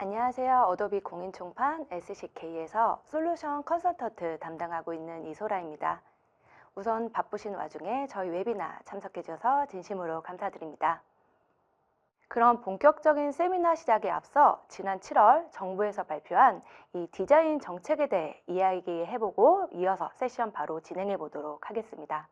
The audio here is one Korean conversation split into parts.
안녕하세요. 어도비 공인총판 SCK에서 솔루션 컨설턴트 담당하고 있는 이소라입니다. 우선 바쁘신 와중에 저희 웨비나 참석해 주셔서 진심으로 감사드립니다. 그럼 본격적인 세미나 시작에 앞서 지난 7월 정부에서 발표한 이 디자인 정책에 대해 이야기해보고 이어서 세션 바로 진행해 보도록 하겠습니다.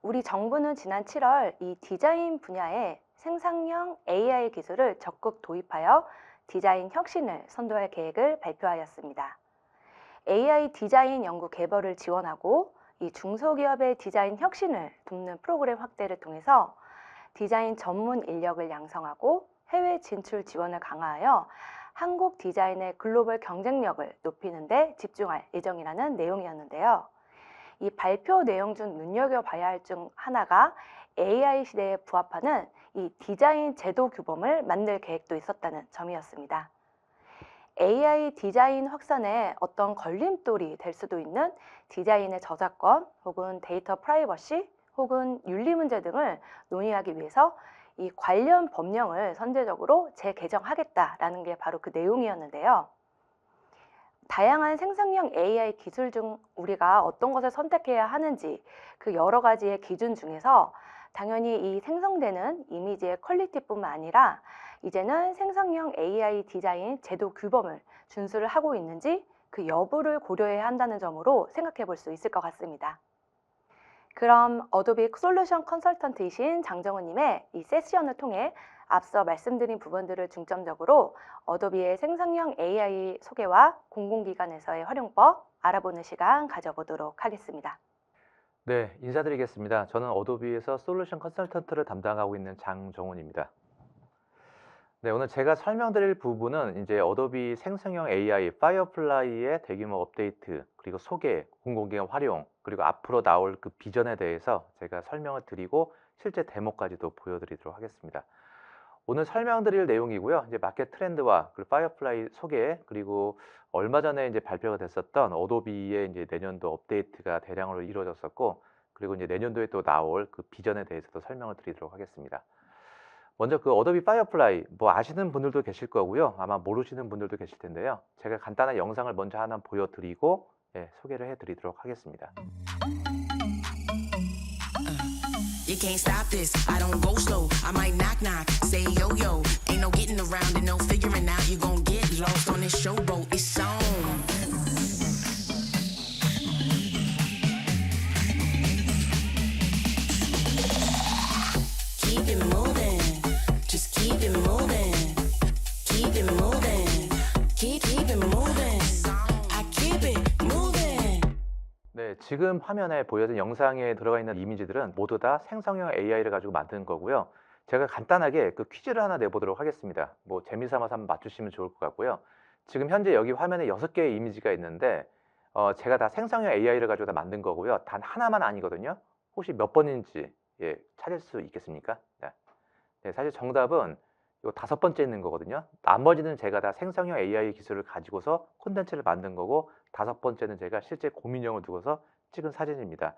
우리 정부는 지난 7월 이 디자인 분야에 생산형 AI 기술을 적극 도입하여 디자인 혁신을 선도할 계획을 발표하였습니다. AI 디자인 연구 개발을 지원하고 이 중소기업의 디자인 혁신을 돕는 프로그램 확대를 통해서 디자인 전문 인력을 양성하고 해외 진출 지원을 강화하여 한국 디자인의 글로벌 경쟁력을 높이는 데 집중할 예정이라는 내용이었는데요. 이 발표 내용 중 눈여겨봐야 할 중 하나가 AI 시대에 부합하는 이 디자인 제도 규범을 만들 계획도 있었다는 점이었습니다. AI 디자인 확산에 어떤 걸림돌이 될 수도 있는 디자인의 저작권 혹은 데이터 프라이버시 혹은 윤리 문제 등을 논의하기 위해서 이 관련 법령을 선제적으로 재개정하겠다라는 게 바로 그 내용이었는데요. 다양한 생성형 AI 기술 중 우리가 어떤 것을 선택해야 하는지 그 여러 가지의 기준 중에서 당연히 이 생성되는 이미지의 퀄리티뿐만 아니라 이제는 생성형 AI 디자인 제도 규범을 준수를 하고 있는지 그 여부를 고려해야 한다는 점으로 생각해 볼 수 있을 것 같습니다. 그럼 어도비 솔루션 컨설턴트이신 장정훈님의 이 세션을 통해 앞서 말씀드린 부분들을 중점적으로 어도비의 생성형 AI 소개와 공공기관에서의 활용법 알아보는 시간 가져보도록 하겠습니다. 네, 인사드리겠습니다. 저는 어도비에서 솔루션 컨설턴트를 담당하고 있는 장정훈입니다. 네, 오늘 제가 설명드릴 부분은 이제 어도비 생성형 AI 파이어플라이의 대규모 업데이트, 그리고 소개, 공공기관 활용, 그리고 앞으로 나올 그 비전에 대해서 제가 설명을 드리고 실제 데모까지도 보여드리도록 하겠습니다. 오늘 설명드릴 내용이고요. 이제 마켓 트렌드와 그 파이어플라이 소개, 그리고 얼마 전에 이제 발표가 됐었던 어도비의 이제 내년도 업데이트가 대량으로 이루어졌었고, 그리고 이제 내년도에 또 나올 그 비전에 대해서도 설명을 드리도록 하겠습니다. 먼저 그 어도비 파이어플라이 뭐 아시는 분들도 계실 거고요. 아마 모르시는 분들도 계실 텐데요. 제가 간단한 영상을 먼저 하나 보여드리고 소개를 해드리도록 하겠습니다. You can't stop this. I don't go slow. I might knock knock, say yo yo. Ain't no getting around and no figuring out. You gon' get lost on this showboat. It's on. Keep it moving. Just keep it moving. Keep it moving. Keep it moving. I keep it moving. 네, 지금 화면에 보여진 영상에 들어가 있는 이미지들은 모두 다 생성형 AI를 가지고 만든 거고요. 제가 간단하게 그 퀴즈를 하나 내보도록 하겠습니다. 뭐 재미삼아서 한번 맞추시면 좋을 것 같고요. 지금 현재 여기 화면에 6개의 이미지가 있는데 제가 다 생성형 AI를 가지고 다 만든 거고요. 단 하나만 아니거든요. 혹시 몇 번인지 찾을 수 있겠습니까? 네, 사실 정답은 요 5번째 있는 거거든요. 나머지는 제가 다 생성형 AI 기술을 가지고서 콘텐츠를 만든 거고 5번째는 제가 실제 고민형을 두고서 찍은 사진입니다.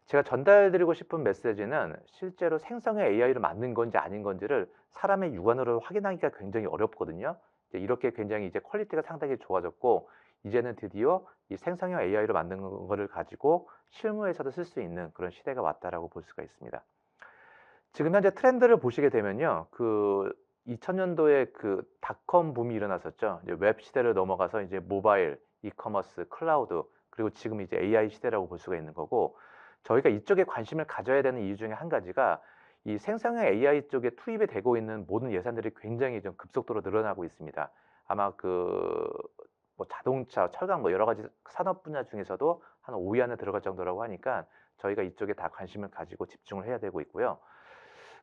제가 전달드리고 싶은 메시지는 실제로 생성형 AI를 만든 건지 아닌 건지를 사람의 육안으로 확인하기가 굉장히 어렵거든요. 이렇게 굉장히 이제 퀄리티가 상당히 좋아졌고 이제는 드디어 이 생성형 AI를 만든 거를 가지고 실무에서도 쓸 수 있는 그런 시대가 왔다라고 볼 수가 있습니다. 지금 현재 트렌드를 보시게 되면요. 그 2000년도에 그 닷컴 붐이 일어났었죠. 이제 웹 시대를 넘어가서 이제 모바일, 이커머스, 클라우드, 그리고 지금 이제 AI 시대라고 볼 수가 있는 거고, 저희가 이쪽에 관심을 가져야 되는 이유 중에 한 가지가 이 생성형 AI 쪽에 투입이 되고 있는 모든 예산들이 굉장히 좀 급속도로 늘어나고 있습니다. 아마 그 뭐 자동차, 철강 뭐 여러 가지 산업 분야 중에서도 한 5위 안에 들어갈 정도라고 하니까 저희가 이쪽에 다 관심을 가지고 집중을 해야 되고 있고요.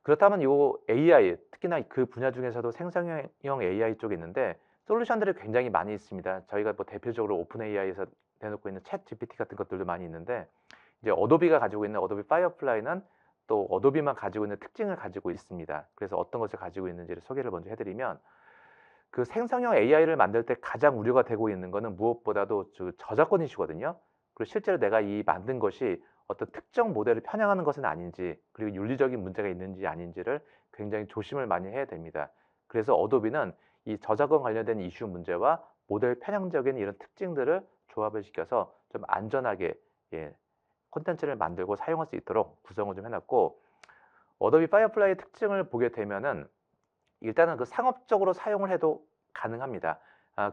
그렇다면 요 AI, 특히나 그 분야 중에서도 생성형 AI 쪽이 있는데 솔루션들이 굉장히 많이 있습니다. 저희가 뭐 대표적으로 오픈 AI에서 내놓고 있는 챗 GPT 같은 것들도 많이 있는데 이제 어도비가 가지고 있는 어도비 파이어플라이는 또 어도비만 가지고 있는 특징을 가지고 있습니다. 그래서 어떤 것을 가지고 있는지를 소개를 먼저 해드리면 그 생성형 AI를 만들 때 가장 우려가 되고 있는 거는 무엇보다도 저작권 이슈거든요. 그리고 실제로 내가 이 만든 것이 어떤 특정 모델을 편향하는 것은 아닌지, 그리고 윤리적인 문제가 있는지 아닌지를 굉장히 조심을 많이 해야 됩니다. 그래서 어도비는 이 저작권 관련된 이슈 문제와 모델 편향적인 이런 특징들을 조합을 시켜서 좀 안전하게 콘텐츠를 만들고 사용할 수 있도록 구성을 좀 해놨고, 어도비 파이어플라이의 특징을 보게 되면은 일단은 그 상업적으로 사용을 해도 가능합니다.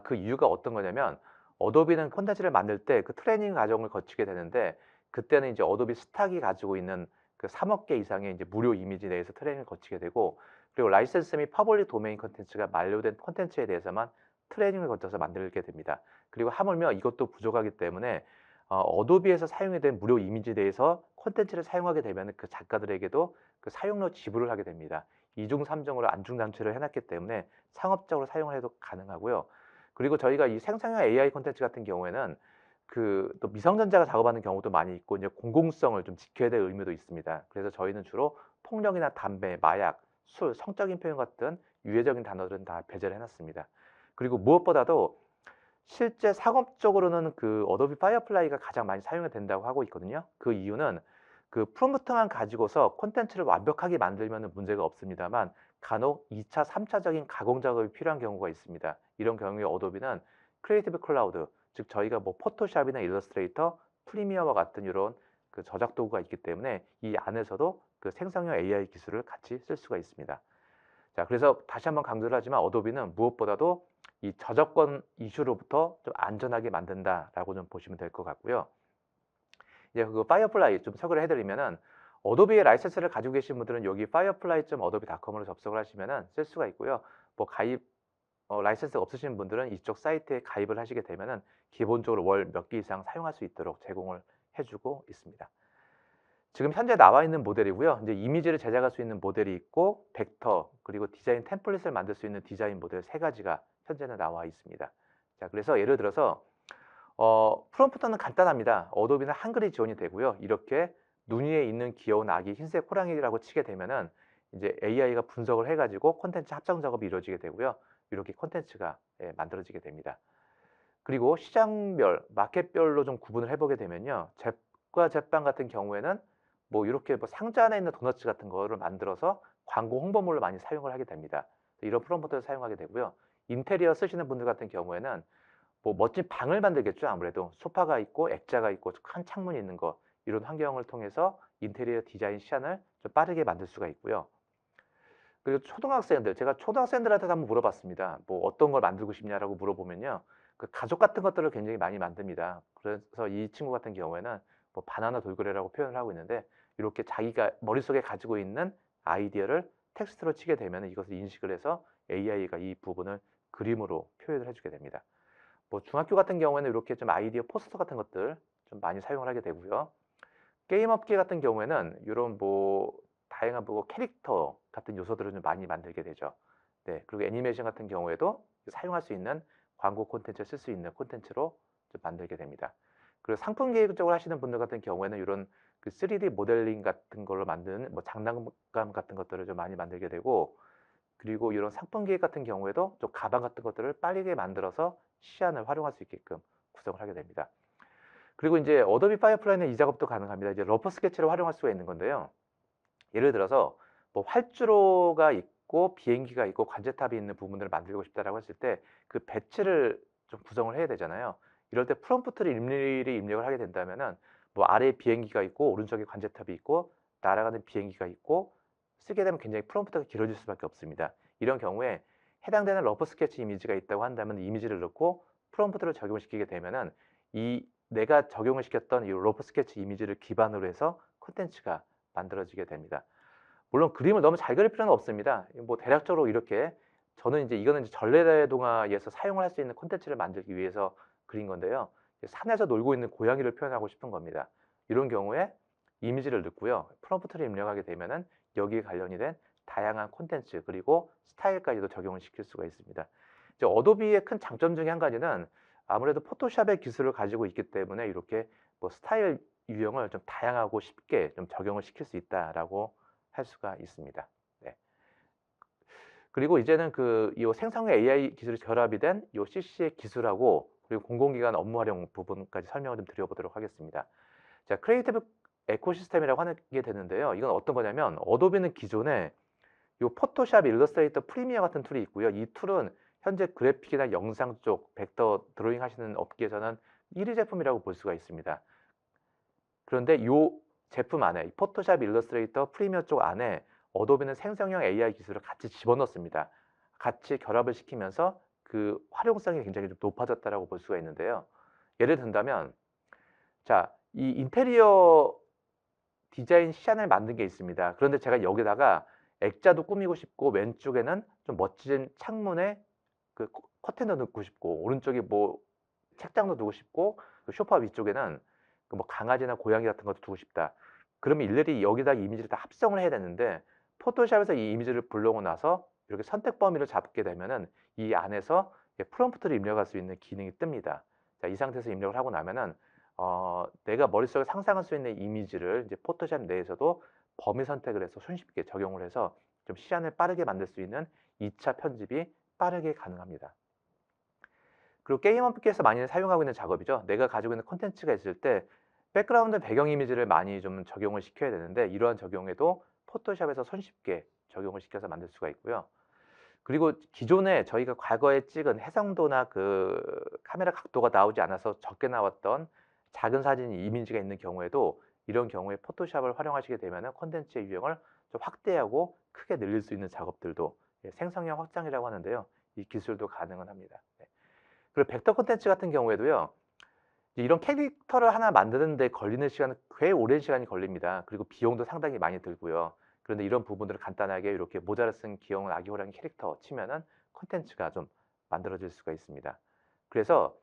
그 이유가 어떤 거냐면, 어도비는 콘텐츠를 만들 때 그 트레이닝 과정을 거치게 되는데, 그때는 이제 어도비 스탁이 가지고 있는 그 3억 개 이상의 이제 무료 이미지 내에서 트레이닝을 거치게 되고, 그리고 라이센스 및 퍼블릭 도메인 콘텐츠가 만료된 콘텐츠에 대해서만 트레이닝을 거쳐서 만들게 됩니다. 그리고 하물며 이것도 부족하기 때문에 어도비에서 사용이 된 무료 이미지에 대해서 콘텐츠를 사용하게 되면 그 작가들에게도 그 사용료 지불을 하게 됩니다. 이중 삼중으로 안중장치를 해놨기 때문에 상업적으로 사용을 해도 가능하고요. 그리고 저희가 이 생성형 AI 콘텐츠 같은 경우에는 그 또 미성년자가 작업하는 경우도 많이 있고, 이제 공공성을 좀 지켜야 될 의무도 있습니다. 그래서 저희는 주로 폭력이나 담배, 마약, 술, 성적인 표현 같은 유해적인 단어들은 다 배제를 해놨습니다. 그리고 무엇보다도 실제 상업적으로는 그 어도비 파이어플라이가 가장 많이 사용이 된다고 하고 있거든요. 그 이유는 그 프롬프트만 가지고서 콘텐츠를 완벽하게 만들면 문제가 없습니다만, 간혹 2차, 3차적인 가공 작업이 필요한 경우가 있습니다. 이런 경우에 어도비는 크리에이티브 클라우드, 즉 저희가 뭐 포토샵이나 일러스트레이터, 프리미어와 같은 이런 그 저작 도구가 있기 때문에 이 안에서도 그 생성형 AI 기술을 같이 쓸 수가 있습니다. 자, 그래서 다시 한번 강조를 하지만 어도비는 무엇보다도 이 저작권 이슈로부터 좀 안전하게 만든다라고 좀 보시면 될 것 같고요. 이제 그 파이어플라이 좀 소개를 해드리면은, 어도비의 라이센스를 가지고 계신 분들은 여기 firefly.adobe.com으로 접속을 하시면은 쓸 수가 있고요. 뭐 가입 라이센스 없으신 분들은 이쪽 사이트에 가입을 하시게 되면은 기본적으로 월 몇 개 이상 사용할 수 있도록 제공을 해주고 있습니다. 지금 현재 나와 있는 모델이고요. 이제 이미지를 제작할 수 있는 모델이 있고, 벡터, 그리고 디자인 템플릿을 만들 수 있는 디자인 모델 세 가지가 현재는 나와 있습니다. 자, 그래서 예를 들어서 프롬프트는 간단합니다. 어도비는 한글이 지원이 되고요. 이렇게 눈 위에 있는 귀여운 아기 흰색 호랑이라고 치게 되면은 이제 AI가 분석을 해가지고 콘텐츠 합성 작업이 이루어지게 되고요. 이렇게 콘텐츠가 만들어지게 됩니다. 그리고 시장별, 마켓별로 좀 구분을 해보게 되면요. 잽과 젯빵 같은 경우에는 뭐 이렇게 뭐 상자 안에 있는 도너츠 같은 거를 만들어서 광고 홍보물로 많이 사용을 하게 됩니다. 이런 프롬프트를 사용하게 되고요. 인테리어 쓰시는 분들 같은 경우에는 뭐 멋진 방을 만들겠죠. 아무래도 소파가 있고 액자가 있고 큰 창문이 있는 거, 이런 환경을 통해서 인테리어 디자인 시안을 좀 빠르게 만들 수가 있고요. 그리고 초등학생들, 제가 초등학생들한테 한번 물어봤습니다. 뭐 어떤 걸 만들고 싶냐라고 물어보면요, 그 가족 같은 것들을 굉장히 많이 만듭니다. 그래서 이 친구 같은 경우에는 뭐 바나나 돌고래라고 표현을 하고 있는데, 이렇게 자기가 머릿속에 가지고 있는 아이디어를 텍스트로 치게 되면 이것을 인식을 해서 AI가 이 부분을 그림으로 표현을 해주게 됩니다. 뭐 중학교 같은 경우에는 이렇게 좀 아이디어 포스터 같은 것들 좀 많이 사용을 하게 되고요. 게임 업계 같은 경우에는 이런 뭐 다양한 뭐 캐릭터 같은 요소들을 좀 많이 만들게 되죠. 네, 그리고 애니메이션 같은 경우에도 사용할 수 있는 광고 콘텐츠를 쓸 수 있는 콘텐츠로 좀 만들게 됩니다. 그리고 상품 계획 쪽을 하시는 분들 같은 경우에는 이런 그 3D 모델링 같은 걸로 만드는 뭐 장난감 같은 것들을 좀 많이 만들게 되고, 그리고 이런 상품 계획 같은 경우에도 좀 가방 같은 것들을 빠르게 만들어서 시안을 활용할 수 있게끔 구성을 하게 됩니다. 그리고 이제 어도비 파이어플라이는 이 작업도 가능합니다. 이제 러프 스케치를 활용할 수가 있는 건데요. 예를 들어서 뭐 활주로가 있고 비행기가 있고 관제탑이 있는 부분들을 만들고 싶다라고 했을 때 그 배치를 좀 구성을 해야 되잖아요. 이럴 때 프롬프트를 일일이 입력을 하게 된다면은 뭐 아래에 비행기가 있고 오른쪽에 관제탑이 있고 날아가는 비행기가 있고, 쓰게 되면 굉장히 프롬프트가 길어질 수밖에 없습니다. 이런 경우에 해당되는 러프 스케치 이미지가 있다고 한다면 이미지를 넣고 프롬프트를 적용을 시키게 되면은 이 내가 적용을 시켰던 이 러프 스케치 이미지를 기반으로 해서 콘텐츠가 만들어지게 됩니다. 물론 그림을 너무 잘 그릴 필요는 없습니다. 뭐 대략적으로 이렇게, 저는 이제 이거는 이제 전래동화에서 사용을 할 수 있는 콘텐츠를 만들기 위해서 그린 건데요. 산에서 놀고 있는 고양이를 표현하고 싶은 겁니다. 이런 경우에 이미지를 넣고요. 프롬프트를 입력하게 되면은 여기에 관련이 된 다양한 콘텐츠 그리고 스타일까지도 적용을 시킬 수가 있습니다. 이제 어도비의 큰 장점 중에 한 가지는 아무래도 포토샵의 기술을 가지고 있기 때문에 이렇게 뭐 스타일 유형을 좀 다양하고 쉽게 좀 적용을 시킬 수 있다라고 할 수가 있습니다. 네. 그리고 이제는 이 생성형 AI 기술이 결합이 된 이 CC의 기술하고 그리고 공공기관 업무 활용 부분까지 설명을 좀 드려보도록 하겠습니다. 자, 크리에이티브 에코시스템이라고 하게 되는데요. 이건 어떤 거냐면, 어도비는 기존에 요 포토샵, 일러스트레이터 프리미어 같은 툴이 있고요. 이 툴은 현재 그래픽이나 영상 쪽 벡터 드로잉 하시는 업계에서는 1위 제품이라고 볼 수가 있습니다. 그런데 요 제품 안에 이 포토샵, 일러스트레이터 프리미어 쪽 안에 어도비는 생성형 AI 기술을 같이 집어넣습니다. 같이 결합을 시키면서 그 활용성이 굉장히 좀 높아졌다라고 볼 수가 있는데요. 예를 든다면 자, 이 인테리어 디자인 시안을 만든 게 있습니다. 그런데 제가 여기다가 액자도 꾸미고 싶고 왼쪽에는 좀 멋진 창문에 그 커튼도 넣고 싶고 오른쪽에 뭐 책장도 두고 싶고 그 소파 위쪽에는 그 뭐 강아지나 고양이 같은 것도 두고 싶다. 그러면 일일이 여기다 이미지를 다 합성을 해야 되는데 포토샵에서 이 이미지를 불러오고 나서 이렇게 선택 범위를 잡게 되면은 이 안에서 프롬프트를 입력할 수 있는 기능이 뜹니다. 자, 이 상태에서 입력을 하고 나면은 내가 머릿속에 상상할 수 있는 이미지를 이제 포토샵 내에서도 범위 선택을 해서 손쉽게 적용을 해서 좀 시안을 빠르게 만들 수 있는 2차 편집이 빠르게 가능합니다. 그리고 게임 업계에서 많이 사용하고 있는 작업이죠. 내가 가지고 있는 콘텐츠가 있을 때 백그라운드 배경 이미지를 많이 좀 적용을 시켜야 되는데 이러한 적용에도 포토샵에서 손쉽게 적용을 시켜서 만들 수가 있고요. 그리고 기존에 저희가 과거에 찍은 해상도나 그 카메라 각도가 나오지 않아서 적게 나왔던 작은 사진 이미지가 있는 경우에도 이런 경우에 포토샵을 활용하시게 되면 콘텐츠의 유형을 좀 확대하고 크게 늘릴 수 있는 작업들도 생성형 확장이라고 하는데요. 이 기술도 가능은 합니다. 그리고 벡터 콘텐츠 같은 경우에도요. 이런 캐릭터를 하나 만드는 데 걸리는 시간은 꽤 오랜 시간이 걸립니다. 그리고 비용도 상당히 많이 들고요. 그런데 이런 부분들을 간단하게 이렇게 모자를 쓴 귀여운 아기 호랑이 캐릭터 치면은 콘텐츠가 좀 만들어질 수가 있습니다. 그래서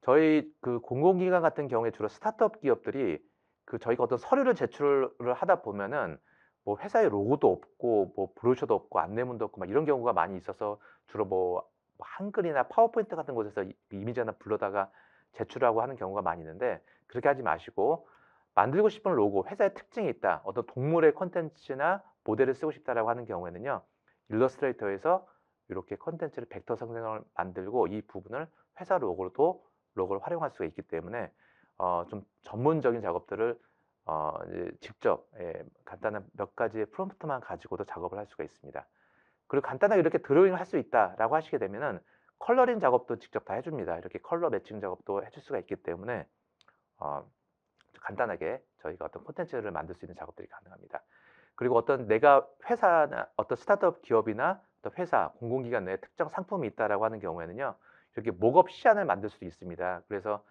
저희 그 공공기관 같은 경우에 주로 스타트업 기업들이 그 저희가 어떤 서류를 제출을 하다 보면은 뭐 회사의 로고도 없고 뭐 브로셔도 없고 안내문도 없고 막 이런 경우가 많이 있어서 주로 뭐 한글이나 파워포인트 같은 곳에서 이미지 하나 불러다가 제출하고 하는 경우가 많이 있는데 그렇게 하지 마시고 만들고 싶은 로고, 회사의 특징이 있다. 어떤 동물의 콘텐츠나 모델을 쓰고 싶다라고 하는 경우에는요. 일러스트레이터에서 이렇게 콘텐츠를 벡터 생성을 만들고 이 부분을 회사 로고로도 로고를 활용할 수가 있기 때문에 좀 전문적인 작업들을 이제 직접 간단한 몇 가지의 프롬프트만 가지고도 작업을 할 수가 있습니다. 그리고 간단하게 이렇게 드로잉을 할 수 있다라고 하시게 되면은 컬러링 작업도 직접 다 해줍니다. 이렇게 컬러 매칭 작업도 해줄 수가 있기 때문에 간단하게 저희가 어떤 콘텐츠를 만들 수 있는 작업들이 가능합니다. 그리고 어떤 내가 회사나 어떤 스타트업 기업이나 어떤 회사, 공공기관 내에 특정 상품이 있다라고 하는 경우에는요. 이렇게 목업 시안을 만들 수도 있습니다. 그래서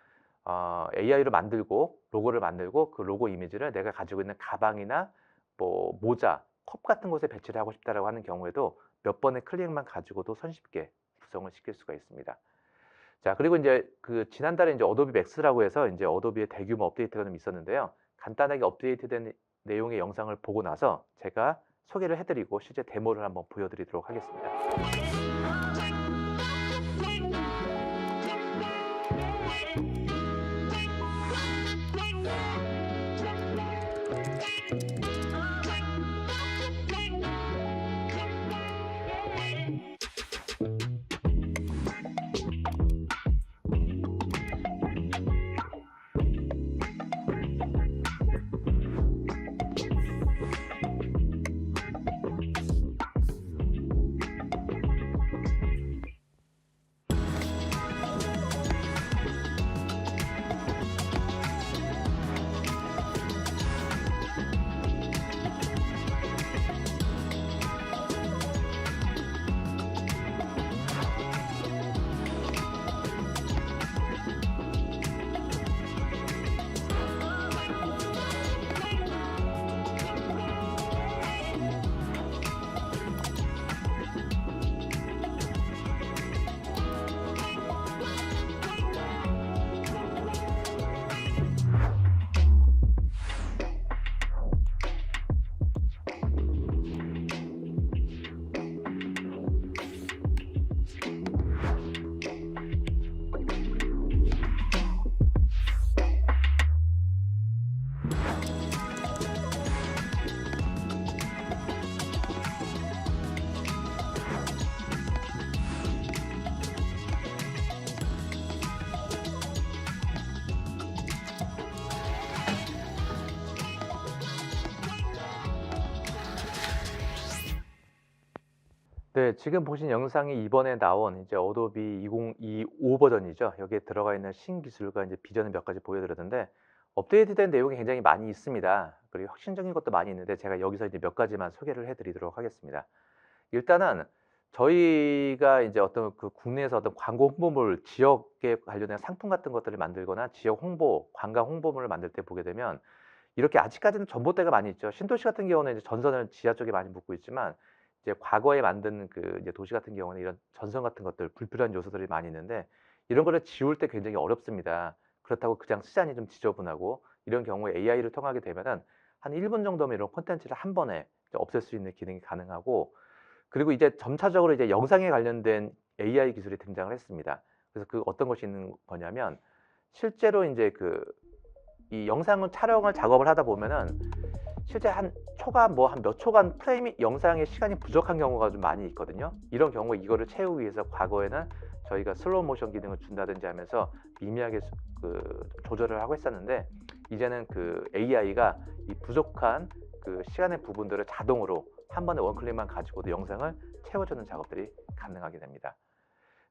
AI로 만들고 로고를 만들고 그 로고 이미지를 내가 가지고 있는 가방이나 뭐 모자, 컵 같은 곳에 배치를 하고 싶다라고 하는 경우에도 몇 번의 클릭만 가지고도 손쉽게 구성을 시킬 수가 있습니다. 자, 그리고 이제 그 지난달에 이제 어도비 맥스라고 해서 이제 어도비의 대규모 업데이트가 좀 있었는데요. 간단하게 업데이트된 내용의 영상을 보고 나서 제가 소개를 해드리고 실제 데모를 한번 보여드리도록 하겠습니다. 네, 지금 보신 영상이 이번에 나온 이제 어도비 2025 버전이죠. 여기에 들어가 있는 신기술과 이제 비전을 몇 가지 보여드렸는데 업데이트된 내용이 굉장히 많이 있습니다. 그리고 혁신적인 것도 많이 있는데 제가 여기서 이제 몇 가지만 소개를 해드리도록 하겠습니다. 일단은 저희가 이제 어떤 그 국내에서 어떤 광고 홍보물 지역에 관련된 상품 같은 것들을 만들거나 지역 홍보, 관광 홍보물을 만들 때 보게 되면 이렇게 아직까지는 전봇대가 많이 있죠. 신도시 같은 경우는 이제 전선을 지하 쪽에 많이 묶고 있지만 이제 과거에 만든 그 이제 도시 같은 경우는 이런 전선 같은 것들 불필요한 요소들이 많이 있는데 이런 거를 지울 때 굉장히 어렵습니다. 그렇다고 그냥 쓰자니 좀 지저분하고 이런 경우에 AI를 통하게 되면은 한 1분 정도면 이런 콘텐츠를 한 번에 이제 없앨 수 있는 기능이 가능하고 그리고 이제 점차적으로 이제 영상에 관련된 AI 기술이 등장을 했습니다. 그래서 그 어떤 것이 있는 거냐면 실제로 이제 이 영상을 촬영을 작업을 하다 보면은 실제 한 초간 뭐 한 몇 초간 프레임이 영상의 시간이 부족한 경우가 좀 많이 있거든요. 이런 경우에 이거를 채우기 위해서 과거에는 저희가 슬로우 모션 기능을 준다든지 하면서 미미하게 조절을 하고 했었는데 이제는 그 AI가 이 부족한 그 시간의 부분들을 자동으로 한 번에 원클릭만 가지고도 영상을 채워주는 작업들이 가능하게 됩니다.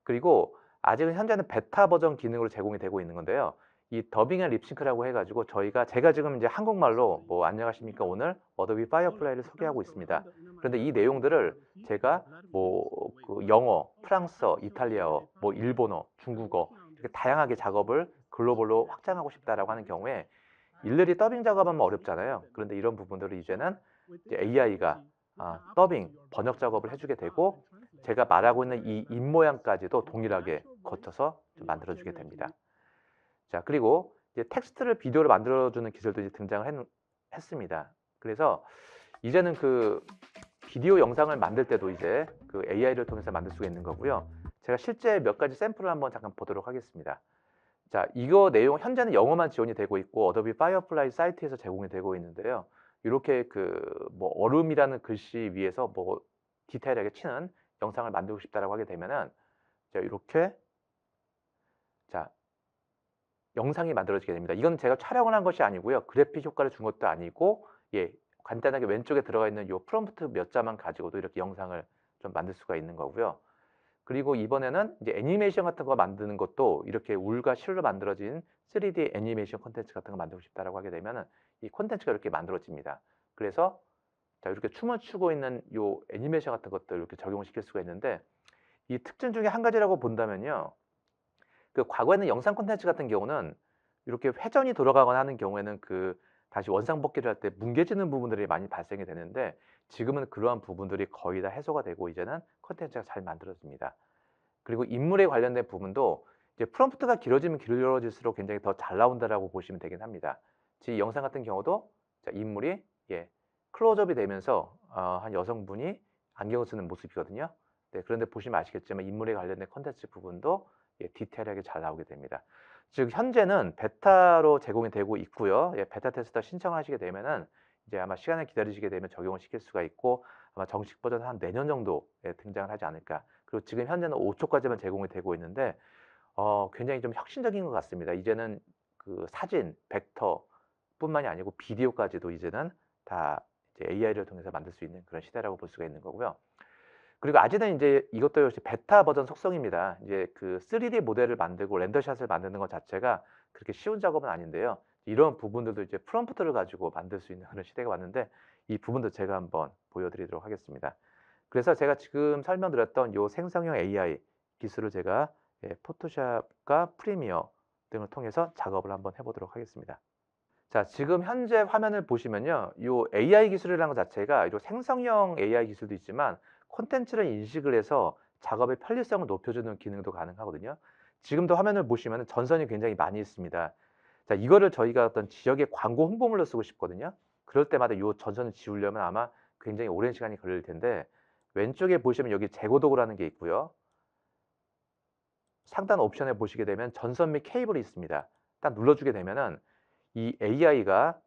그리고 아직은 현재는 베타 버전 기능으로 제공이 되고 있는 건데요. 이 더빙 앤 립싱크라고 해가지고 제가 지금 이제 한국말로 뭐 안녕하십니까 오늘 어도비 파이어플라이를 소개하고 있습니다. 그런데 이 내용들을 제가 뭐 그 영어, 프랑스어, 이탈리아어, 뭐 일본어, 중국어 이렇게 다양하게 작업을 글로벌로 확장하고 싶다라고 하는 경우에 일일이 더빙 작업하면 어렵잖아요. 그런데 이런 부분들을 이제는 이제 AI가 더빙, 번역 작업을 해주게 되고 제가 말하고 있는 이 입모양까지도 동일하게 거쳐서 좀 만들어주게 됩니다. 자, 그리고 이제 텍스트를 비디오로 만들어주는 기술도 이제 등장을 했습니다. 그래서 이제는 그 비디오 영상을 만들 때도 이제 그 AI를 통해서 만들 수가 있는 거고요. 제가 실제 몇 가지 샘플을 한번 잠깐 보도록 하겠습니다. 자, 이거 내용 현재는 영어만 지원이 되고 있고 어도비 파이어플라이 사이트에서 제공이 되고 있는데요. 이렇게 그 뭐 얼음이라는 글씨 위에서 뭐 디테일하게 치는 영상을 만들고 싶다라고 하게 되면은 자, 이렇게 자, 영상이 만들어지게 됩니다. 이건 제가 촬영을 한 것이 아니고요. 그래픽 효과를 준 것도 아니고 예, 간단하게 왼쪽에 들어가 있는 요 프롬프트 몇 자만 가지고도 이렇게 영상을 좀 만들 수가 있는 거고요. 그리고 이번에는 이제 애니메이션 같은 거 만드는 것도 이렇게 울과 실로 만들어진 3D 애니메이션 콘텐츠 같은 거 만들고 싶다라고 하게 되면은 이 콘텐츠가 이렇게 만들어집니다. 그래서 자, 이렇게 춤을 추고 있는 요 애니메이션 같은 것들 이렇게 적용을 시킬 수가 있는데 이 특징 중에 한 가지라고 본다면요. 그 과거에는 영상 콘텐츠 같은 경우는 이렇게 회전이 돌아가거나 하는 경우에는 그 다시 원상복귀를 할 때 뭉개지는 부분들이 많이 발생이 되는데 지금은 그러한 부분들이 거의 다 해소가 되고 이제는 콘텐츠가 잘 만들어집니다. 그리고 인물에 관련된 부분도 이제 프롬프트가 길어지면 길어질수록 굉장히 더 잘 나온다라고 보시면 되긴 합니다. 이 영상 같은 경우도 자, 인물이 예, 클로즈업이 되면서 한 여성분이 안경을 쓰는 모습이거든요. 네, 그런데 보시면 아시겠지만 인물에 관련된 콘텐츠 부분도 예, 디테일하게 잘 나오게 됩니다. 즉 현재는 베타로 제공이 되고 있고요. 예, 베타 테스터 신청을 하시게 되면은 이제 아마 시간을 기다리시게 되면 적용을 시킬 수가 있고 아마 정식 버전은 한 내년 정도에 등장을 하지 않을까. 그리고 지금 현재는 5초까지만 제공이 되고 있는데 굉장히 좀 혁신적인 것 같습니다. 이제는 그 사진, 벡터뿐만이 아니고 비디오까지도 이제는 다 이제 AI를 통해서 만들 수 있는 그런 시대라고 볼 수가 있는 거고요. 그리고 아직은 이제 이것도 역시 베타 버전 속성입니다. 이제 그 3D 모델을 만들고 렌더샷을 만드는 것 자체가 그렇게 쉬운 작업은 아닌데요. 이런 부분들도 이제 프롬프트를 가지고 만들 수 있는 그런 시대가 왔는데 이 부분도 제가 한번 보여드리도록 하겠습니다. 그래서 제가 지금 설명드렸던 이 생성형 AI 기술을 제가 예, 포토샵과 프리미어 등을 통해서 작업을 한번 해보도록 하겠습니다. 자, 지금 현재 화면을 보시면요. 이 AI 기술이라는 것 자체가 이 생성형 AI 기술도 있지만 콘텐츠를 인식을 해서 작업의 편리성을 높여주는 기능도 가능하거든요. 지금도 화면을 보시면 전선이 굉장히 많이 있습니다. 자, 이거를 저희가 어떤 지역의 광고 홍보물로 쓰고 싶거든요. 그럴 때마다 이 전선을 지우려면 아마 굉장히 오랜 시간이 걸릴 텐데 왼쪽에 보시면 여기 재고 도구라는 게 있고요. 상단 옵션에 보시게 되면 전선 및 케이블이 있습니다. 딱 눌러주게 되면은 이 AI가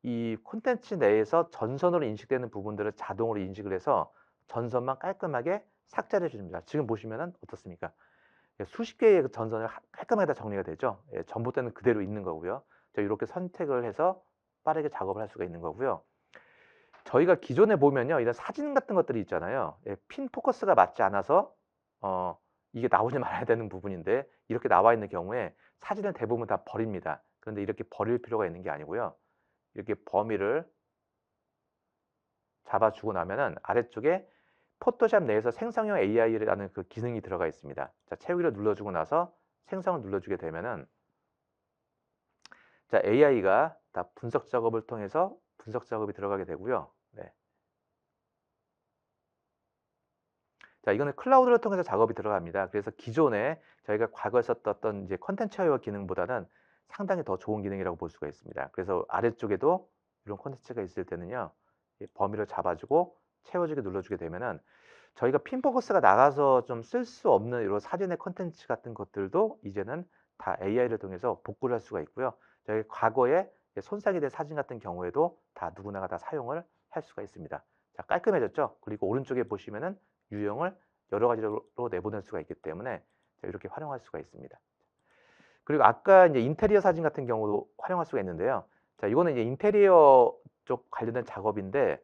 이 콘텐츠 내에서 전선으로 인식되는 부분들을 자동으로 인식을 해서 전선만 깔끔하게 삭제를 해줍니다. 지금 보시면은 어떻습니까? 수십 개의 그 전선을 깔끔하게 다 정리가 되죠. 예, 전봇대는 그대로 있는 거고요. 자, 이렇게 선택을 해서 빠르게 작업을 할 수가 있는 거고요. 저희가 기존에 보면요. 이런 사진 같은 것들이 있잖아요. 예, 핀 포커스가 맞지 않아서 이게 나오지 말아야 되는 부분인데 이렇게 나와 있는 경우에 사진은 대부분 다 버립니다. 그런데 이렇게 버릴 필요가 있는 게 아니고요. 이렇게 범위를 잡아주고 나면은 아래쪽에 포토샵 내에서 생성형 AI라는 그 기능이 들어가 있습니다. 자, 채우기를 눌러주고 나서 생성을 눌러주게 되면은 자, AI가 다 분석 작업을 통해서 분석 작업이 들어가게 되고요. 네. 자, 이거는 클라우드를 통해서 작업이 들어갑니다. 그래서 기존에 저희가 과거에 썼던 이제 컨텐츠화요 기능보다는 상당히 더 좋은 기능이라고 볼 수가 있습니다. 그래서 아래쪽에도 이런 콘텐츠가 있을 때는요. 이 범위를 잡아주고 채워주게 눌러주게 되면은 저희가 핀 포커스가 나가서 좀 쓸 수 없는 이런 사진의 콘텐츠 같은 것들도 이제는 다 AI를 통해서 복구를 할 수가 있고요. 저희 과거에 손상이 된 사진 같은 경우에도 다 누구나가 다 사용을 할 수가 있습니다. 자, 깔끔해졌죠? 그리고 오른쪽에 보시면은 유형을 여러 가지로 내보낼 수가 있기 때문에 이렇게 활용할 수가 있습니다. 그리고 아까 이제 인테리어 사진 같은 경우도 활용할 수가 있는데요. 자, 이거는 이제 인테리어 쪽 관련된 작업인데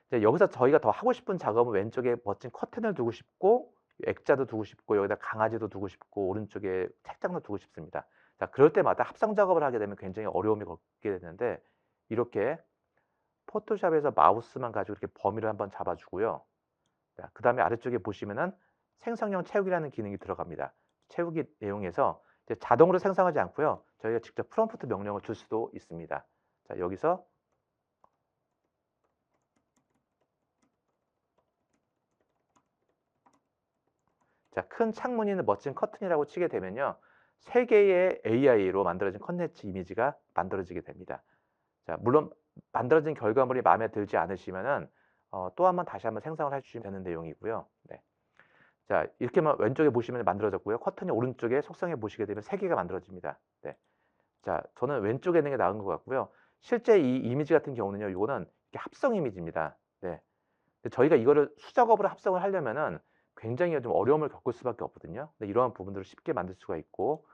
이제 여기서 저희가 더 하고 싶은 작업은 왼쪽에 멋진 커튼을 두고 싶고 액자도 두고 싶고 여기다 강아지도 두고 싶고 오른쪽에 책장도 두고 싶습니다. 자, 그럴 때마다 합성 작업을 하게 되면 굉장히 어려움이 겪게 되는데 이렇게 포토샵에서 마우스만 가지고 이렇게 범위를 한번 잡아주고요. 자, 그 다음에 아래쪽에 보시면은 생성형 채우기라는 기능이 들어갑니다. 채우기 내용에서 이제 자동으로 생성하지 않고요. 저희가 직접 프롬프트 명령을 줄 수도 있습니다. 자, 여기서 자, 큰 창문이 있는 멋진 커튼이라고 치게 되면요. 3개의 AI로 만들어진 컨텐츠 이미지가 만들어지게 됩니다. 자, 물론 만들어진 결과물이 마음에 들지 않으시면은 또 한번 다시 한번 생성을 해주시면 되는 내용이고요. 네. 자, 이렇게만 왼쪽에 보시면 만들어졌고요. 커튼이 오른쪽에 속성에 보시게 되면 3개가 만들어집니다. 네. 자, 저는 왼쪽에 있는 게 나은 것 같고요. 실제 이 이미지 같은 경우는요. 이거는 합성 이미지입니다. 네. 근데 저희가 이거를 수작업으로 합성을 하려면은 굉장히 좀 어려움을 겪을 수밖에 없거든요. 근데 이러한 부분들을 쉽게 만들 수가 있고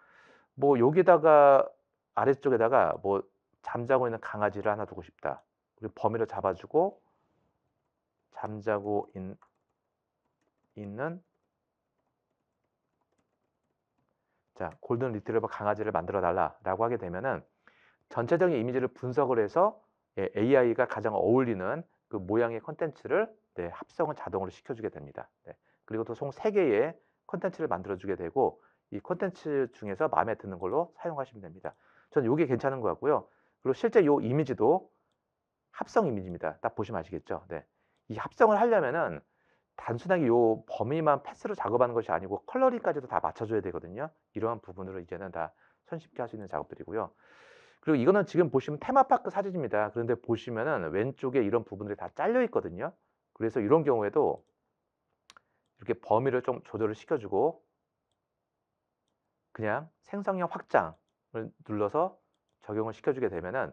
뭐 여기다가 아래쪽에다가 뭐 잠자고 있는 강아지를 하나 두고 싶다. 그리고 범위를 잡아주고 잠자고 있는 자, 골든 리트리버 강아지를 만들어 달라라고 하게 되면은 전체적인 이미지를 분석을 해서 AI가 가장 어울리는 그 모양의 콘텐츠를 합성을 자동으로 시켜주게 됩니다. 네. 그리고 또 총 3개의 콘텐츠를 만들어주게 되고 이 콘텐츠 중에서 마음에 드는 걸로 사용하시면 됩니다. 저는 이게 괜찮은 것 같고요. 그리고 실제 이 이미지도 합성 이미지입니다. 딱 보시면 아시겠죠? 네. 이 합성을 하려면은 단순하게 요 범위만 패스로 작업하는 것이 아니고 컬러링까지도 다 맞춰줘야 되거든요. 이러한 부분으로 이제는 다 손쉽게 할 수 있는 작업들이고요. 그리고 이거는 지금 보시면 테마파크 사진입니다. 그런데 보시면은 왼쪽에 이런 부분들이 다 잘려 있거든요. 그래서 이런 경우에도 이렇게 범위를 좀 조절을 시켜주고 그냥 생성형 확장을 눌러서 적용을 시켜주게 되면은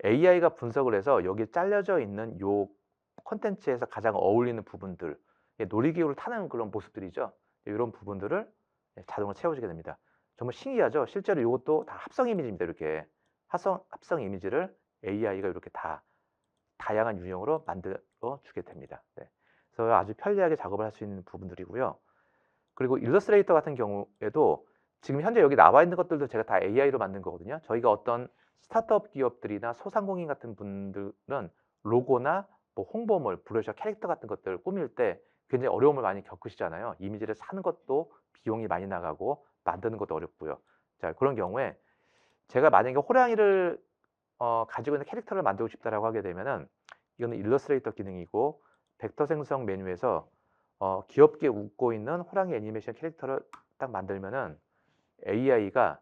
AI가 분석을 해서 여기 잘려져 있는 요 콘텐츠에서 가장 어울리는 부분들, 놀이기구를 타는 그런 모습들이죠. 이런 부분들을 자동으로 채워주게 됩니다. 정말 신기하죠? 실제로 이것도 다 합성 이미지입니다. 이렇게 합성 이미지를 AI가 이렇게 다 다양한 유형으로 만들어 주게 됩니다. 네. 그래서 아주 편리하게 작업을 할 수 있는 부분들이고요. 그리고 일러스트레이터 같은 경우에도 지금 현재 여기 나와 있는 것들도 제가 다 AI로 만든 거거든요. 저희가 어떤 스타트업 기업들이나 소상공인 같은 분들은 로고나 뭐 홍보물, 브로셔, 캐릭터 같은 것들을 꾸밀 때 굉장히 어려움을 많이 겪으시잖아요. 이미지를 사는 것도 비용이 많이 나가고 만드는 것도 어렵고요. 자, 그런 경우에 제가 만약에 호랑이를 가지고 있는 캐릭터를 만들고 싶다라고 하게 되면은 이거는 일러스트레이터 기능이고 벡터 생성 메뉴에서 귀엽게 웃고 있는 호랑이 애니메이션 캐릭터를 딱 만들면은 AI가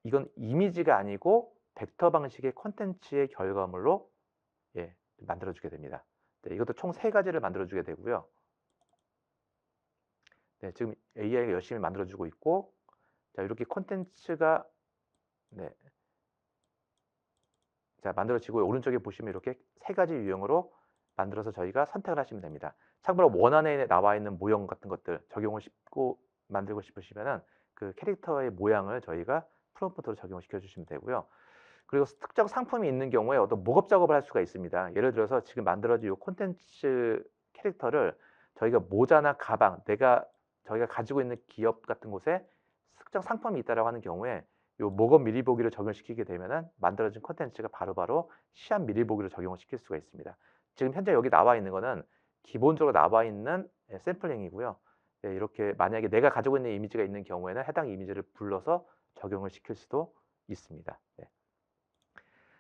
이건 이미지가 아니고 벡터 방식의 콘텐츠의 결과물로 만들어주게 됩니다. 네, 이것도 총 3가지를 만들어주게 되고요. 네, 지금 AI가 열심히 만들어주고 있고 자, 이렇게 콘텐츠가 자, 만들어지고 오른쪽에 보시면 이렇게 3가지 유형으로 만들어서 저희가 선택을 하시면 됩니다. 참고로 원안에 나와 있는 모형 같은 것들 적용을 만들고 싶으시면은 그 캐릭터의 모양을 저희가 프롬프트로 적용시켜 주시면 되고요. 그리고 특정 상품이 있는 경우에 어떤 목업 작업을 할 수가 있습니다. 예를 들어서 지금 만들어진 이 콘텐츠 캐릭터를 저희가 모자나 가방, 저희가 가지고 있는 기업 같은 곳에 특정 상품이 있다라고 하는 경우에 이 목업 미리 보기를 적용시키게 되면은 만들어진 콘텐츠가 바로바로 시합 미리 보기를 적용을 시킬 수가 있습니다. 지금 현재 여기 나와 있는 거는 기본적으로 나와 있는 샘플링이고요. 예, 이렇게 만약에 내가 가지고 있는 이미지가 있는 경우에는 해당 이미지를 불러서 적용을 시킬 수도 있습니다. 네.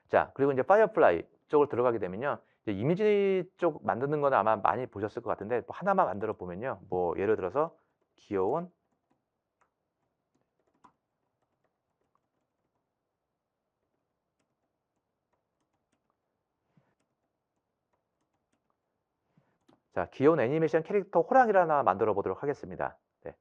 자, 그리고 이제 파이어플라이 쪽으로 들어가게 되면요. 이제 이미지 쪽 만드는 거는 아마 많이 보셨을 것 같은데 뭐 하나만 만들어 보면요. 뭐 예를 들어서 귀여운 귀여운 애니메이션 캐릭터 호랑이를 하나 만들어 보도록 하겠습니다. 네.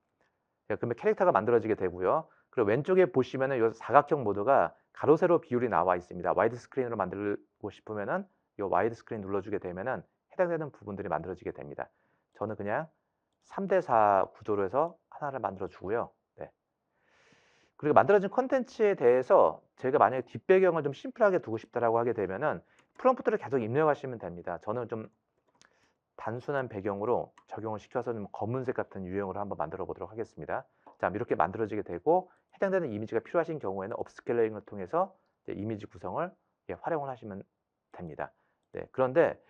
자, 그러면 캐릭터가 만들어지게 되고요. 그리고 왼쪽에 보시면은 요 사각형 모드가 가로 세로 비율이 나와 있습니다. 와이드 스크린으로 만들고 싶으면은 요 와이드 스크린 눌러주게 되면은 해당되는 부분들이 만들어지게 됩니다. 저는 그냥 3대4 구조로 해서 하나를 만들어 주고요. 네. 그리고 만들어진 콘텐츠에 대해서 제가 만약에 뒷배경을 좀 심플하게 두고 싶다라고 하게 되면은 프롬프트를 계속 입력하시면 됩니다. 저는 좀 단순한 배경으로 적용을 시켜서 좀 검은색 같은 유형으로 한번 만들어 보도록 하겠습니다. 자, 이렇게 만들어지게 되고 해당되는 이미지가 필요하신 경우에는 업스케일링을 통해서 이미지 구성을 활용을 하시면 됩니다. 네, 그런데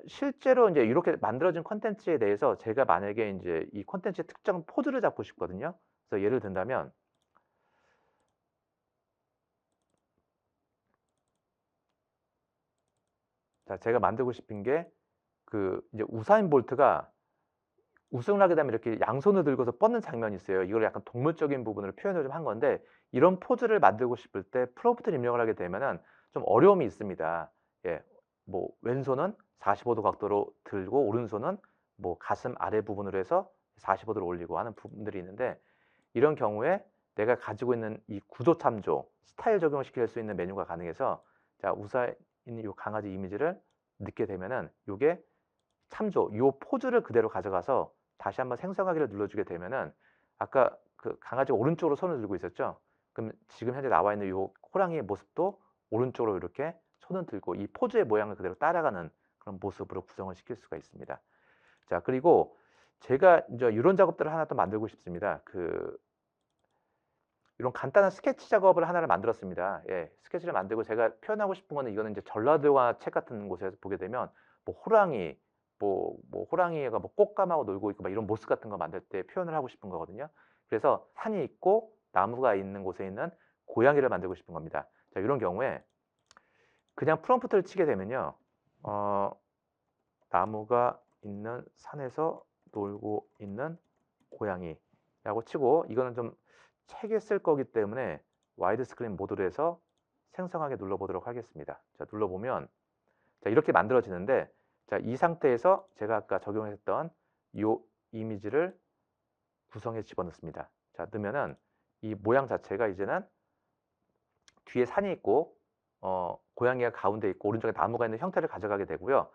실제로 이제 이렇게 만들어진 콘텐츠에 대해서 제가 만약에 이제 이 콘텐츠의 특정 포즈를 잡고 싶거든요. 그래서 예를 든다면 자, 제가 만들고 싶은 게 이제 우사인 볼트가 우승을 하게 되면 이렇게 양손을 들고서 뻗는 장면이 있어요. 이걸 약간 동물적인 부분으로 표현을 좀 한 건데 이런 포즈를 만들고 싶을 때 프롬프트 입력을 하게 되면은 좀 어려움이 있습니다. 예, 뭐 왼손은 45도 각도로 들고 오른손은 뭐 가슴 아래 부분으로 해서 45도로 올리고 하는 부분들이 있는데 이런 경우에 내가 가지고 있는 이 구도 참조, 스타일 적용을 시킬 수 있는 메뉴가 가능해서 자, 우사인 이 강아지 이미지를 넣게 되면은 요게 참조, 요 포즈를 그대로 가져가서 다시 한번 생성하기를 눌러주게 되면은 아까 그 강아지가 오른쪽으로 손을 들고 있었죠. 그럼 지금 현재 나와 있는 요 호랑이의 모습도 오른쪽으로 이렇게 손을 들고 이 포즈의 모양을 그대로 따라가는 그런 모습으로 구성을 시킬 수가 있습니다. 자, 그리고 제가 이제 이런 작업들을 하나 또 만들고 싶습니다. 이런 간단한 스케치 작업을 하나를 만들었습니다. 예, 스케치를 만들고 제가 표현하고 싶은 거는 이거는 이제 전라도와 책 같은 곳에서 보게 되면 뭐 호랑이, 호랑이가 뭐 꽃감하고 놀고 있고 막 이런 모습 같은 거 만들 때 표현을 하고 싶은 거거든요. 그래서 산이 있고 나무가 있는 곳에 있는 고양이를 만들고 싶은 겁니다. 자, 이런 경우에 그냥 프롬프트를 치게 되면요. 나무가 있는 산에서 놀고 있는 고양이라고 치고 이거는 좀 책에 쓸 거기 때문에 와이드 스크린 모드로 해서 생성하게 눌러보도록 하겠습니다. 자, 눌러보면 자, 이렇게 만들어지는데 자, 이 상태에서 제가 아까 적용했던 이 이미지를 구성에 집어넣습니다. 자, 넣으면은 이 모양 자체가 이제는 뒤에 산이 있고 고양이가 가운데 있고 오른쪽에 나무가 있는 형태를 가져가게 되고요.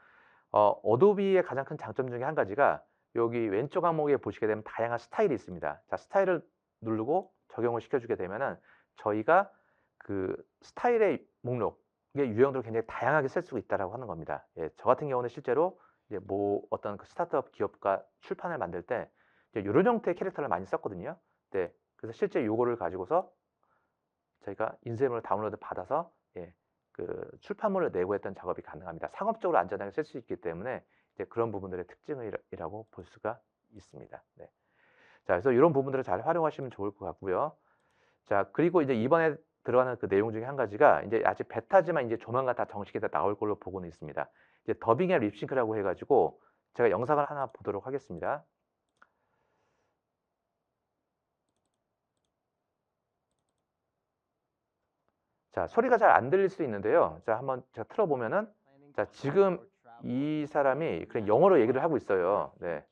어도비의 가장 큰 장점 중에 한 가지가 여기 왼쪽 항목에 보시게 되면 다양한 스타일이 있습니다. 자, 스타일을 누르고 적용을 시켜주게 되면은 저희가 그 스타일의 목록의 유형들을 굉장히 다양하게 쓸 수 있다라고 하는 겁니다. 예, 저 같은 경우는 실제로 이제 어떤 그 스타트업 기업과 출판을 만들 때 이런 형태의 캐릭터를 많이 썼거든요. 네, 그래서 실제 요거를 가지고서 저희가 인쇄물을 다운로드 받아서 그 출판물을 내고 했던 작업이 가능합니다. 상업적으로 안전하게 쓸 수 있기 때문에 이제 그런 부분들의 특징이라고 볼 수가 있습니다. 네. 자, 그래서 이런 부분들을 잘 활용하시면 좋을 것 같고요. 자, 그리고 이제 이번에 들어가는 그 내용 중에 한 가지가 이제 아직 베타지만 이제 조만간 다 정식에 다 나올 걸로 보고는 있습니다. 이제 더빙 앤 립싱크라고 해가지고 제가 영상을 하나 보도록 하겠습니다. 자, 소리가 잘 안 들릴 수 있는데요. 자, 한번 제가 틀어보면은 자, 지금 이 사람이 그냥 영어로 얘기를 하고 있어요. 네.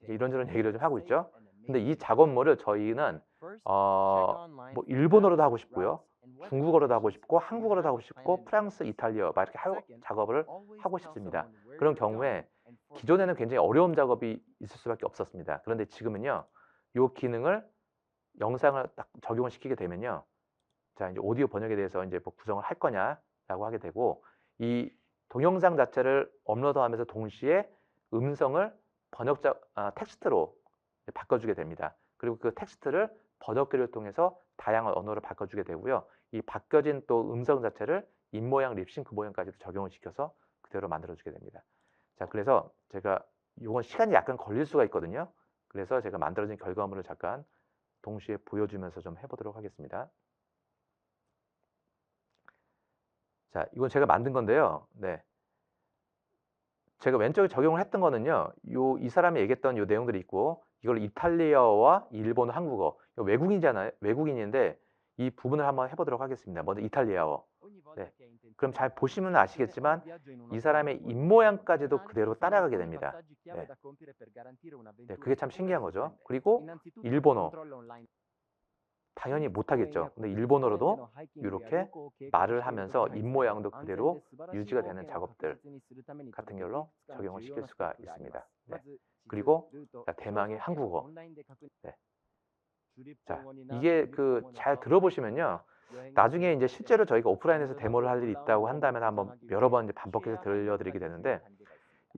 이런저런 얘기를 좀 하고 있죠. 근데 이 작업물을 저희는 뭐 일본어로도 하고 싶고요. 중국어로도 하고 싶고 한국어로도 하고 싶고 프랑스, 이탈리아 막 이렇게 작업을 하고 싶습니다. 그런 경우에 기존에는 굉장히 어려운 작업이 있을 수밖에 없었습니다. 그런데 지금은요. 이 기능을 영상을 딱 적용을 시키게 되면요. 자, 이제 오디오 번역에 대해서 이제 뭐 구성을 할 거냐라고 하게 되고, 이 동영상 자체를 업로드하면서 동시에 음성을 텍스트로 바꿔주게 됩니다. 그리고 그 텍스트를 번역기를 통해서 다양한 언어로 바꿔주게 되고요. 이 바뀌어진 또 음성 자체를 입모양, 립싱크 모양까지도 적용을 시켜서 그대로 만들어주게 됩니다. 자, 그래서 제가 이건 시간이 약간 걸릴 수가 있거든요. 그래서 제가 만들어진 결과물을 잠깐 동시에 보여주면서 좀 해보도록 하겠습니다. 자, 이건 제가 만든 건데요. 네. 제가 왼쪽에 적용을 했던 거는요. 이 사람이 얘기했던 요 내용들이 있고, 이걸 이탈리아어와 일본어, 한국어. 외국인이잖아요. 외국인인데 이 부분을 한번 해보도록 하겠습니다. 먼저 이탈리아어. 네. 그럼 잘 보시면 아시겠지만 이 사람의 입모양까지도 그대로 따라가게 됩니다. 네. 네, 그게 참 신기한 거죠. 그리고 일본어. 당연히 못하겠죠. 근데 일본어로도 이렇게 말을 하면서 입모양도 그대로 유지가 되는 작업들 같은 걸로 적용을 시킬 수가 있습니다. 네. 그리고 대망의 한국어. 네. 자, 이게 잘 들어보시면요. 나중에 이제 실제로 저희가 오프라인에서 데모를 할 일이 있다고 한다면 한번 여러 번 이제 반복해서 들려드리게 되는데,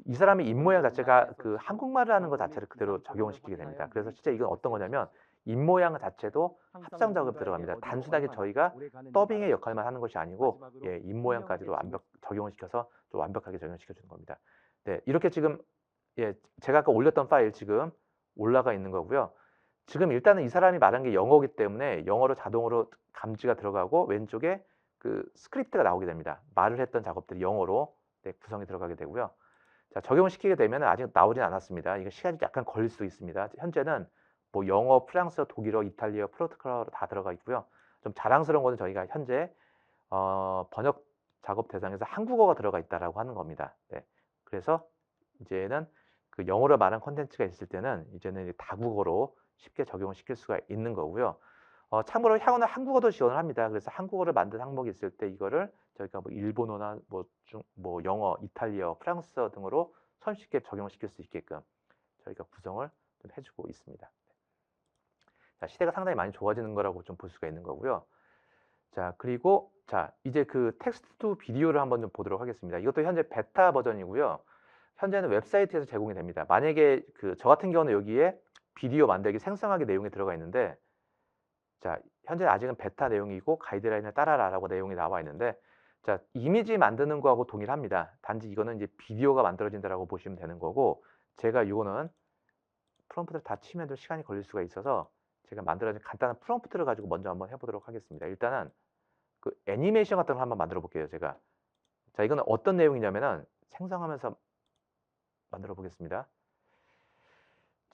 이 사람의 입모양 자체가 한국말을 하는 것 자체를 그대로 적용을 시키게 됩니다. 그래서 진짜 이건 어떤 거냐면 입모양 자체도 합성 작업이 들어갑니다. 단순하게 저희가 더빙의 역할만 하는 것이 아니고, 예, 입모양까지도 적용을 시켜서 좀 완벽하게 적용시켜 주는 겁니다. 네, 이렇게 지금 예, 제가 아까 올렸던 파일 지금 올라가 있는 거고요. 지금 일단은 이 사람이 말한 게 영어이기 때문에 영어로 자동으로 감지가 들어가고 왼쪽에 스크립트가 나오게 됩니다. 말을 했던 작업들이 영어로 구성이 들어가게 되고요. 자, 적용을 시키게 되면 아직 나오진 않았습니다. 이거 시간이 약간 걸릴 수 있습니다. 현재는 뭐 영어, 프랑스어, 독일어, 이탈리아, 포르투갈어로 다 들어가 있고요. 좀 자랑스러운 거는 저희가 현재 번역 작업 대상에서 한국어가 들어가 있다라고 하는 겁니다. 네. 그래서 이제는 영어로 말한 콘텐츠가 있을 때는 이제는 다국어로 쉽게 적용을 시킬 수가 있는 거고요. 참고로 향후는 한국어도 지원을 합니다. 그래서 한국어를 만든 항목이 있을 때 이거를 저희가 뭐 일본어나 뭐 영어, 이탈리아, 프랑스어 등으로 손쉽게 적용을 시킬 수 있게끔 저희가 구성을 좀 해주고 있습니다. 자, 시대가 상당히 많이 좋아지는 거라고 좀 볼 수가 있는 거고요. 자, 그리고 자, 이제 텍스트 투 비디오를 한번 좀 보도록 하겠습니다. 이것도 현재 베타 버전이고요. 현재는 웹사이트에서 제공이 됩니다. 만약에 저 같은 경우는 여기에 비디오 만들기 생성하기 내용이 들어가 있는데, 자, 현재 아직은 베타 내용이고 가이드라인을 따라라라고 내용이 나와 있는데, 자, 이미지 만드는 거하고 동일합니다. 단지 이거는 이제 비디오가 만들어진다라고 보시면 되는 거고, 제가 이거는 프롬프트를 다 치면 좀 시간이 걸릴 수가 있어서 제가 만들어진 간단한 프롬프트를 가지고 먼저 한번 해보도록 하겠습니다. 일단은 애니메이션 같은 걸 한번 만들어 볼게요, 제가. 자, 이거는 어떤 내용이냐면은 생성하면서 만들어 보겠습니다.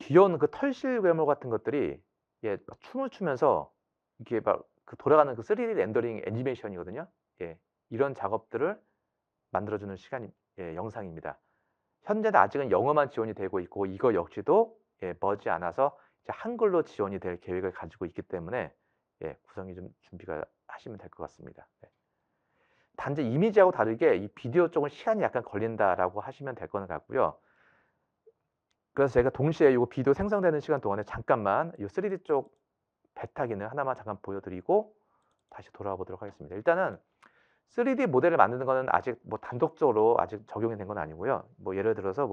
귀여운 털실 괴물 같은 것들이 예, 막 춤을 추면서 이게 막 돌아가는 3D 렌더링 애니메이션이거든요. 예, 이런 작업들을 만들어주는 영상입니다. 현재는 아직은 영어만 지원이 되고 있고, 이거 역시도 예, 머지 않아서 이제 한글로 지원이 될 계획을 가지고 있기 때문에 예, 구성이 좀 준비가 하시면 될 것 같습니다. 네. 단지 이미지하고 다르게 이 비디오 쪽은 시간이 약간 걸린다라고 하시면 될 것 같고요. 그래서 제가 동시에 이 비디오 생성되는 시간 동안에 잠깐만 이 3D 쪽 베타 기능 하나만 잠깐 보여드리고 다시 돌아와 보도록 하겠습니다. 일단은 3D 모델을 만드는 거는 아직 뭐 단독적으로 아직 적용이 된 건 아니고요. 뭐 예를 들어서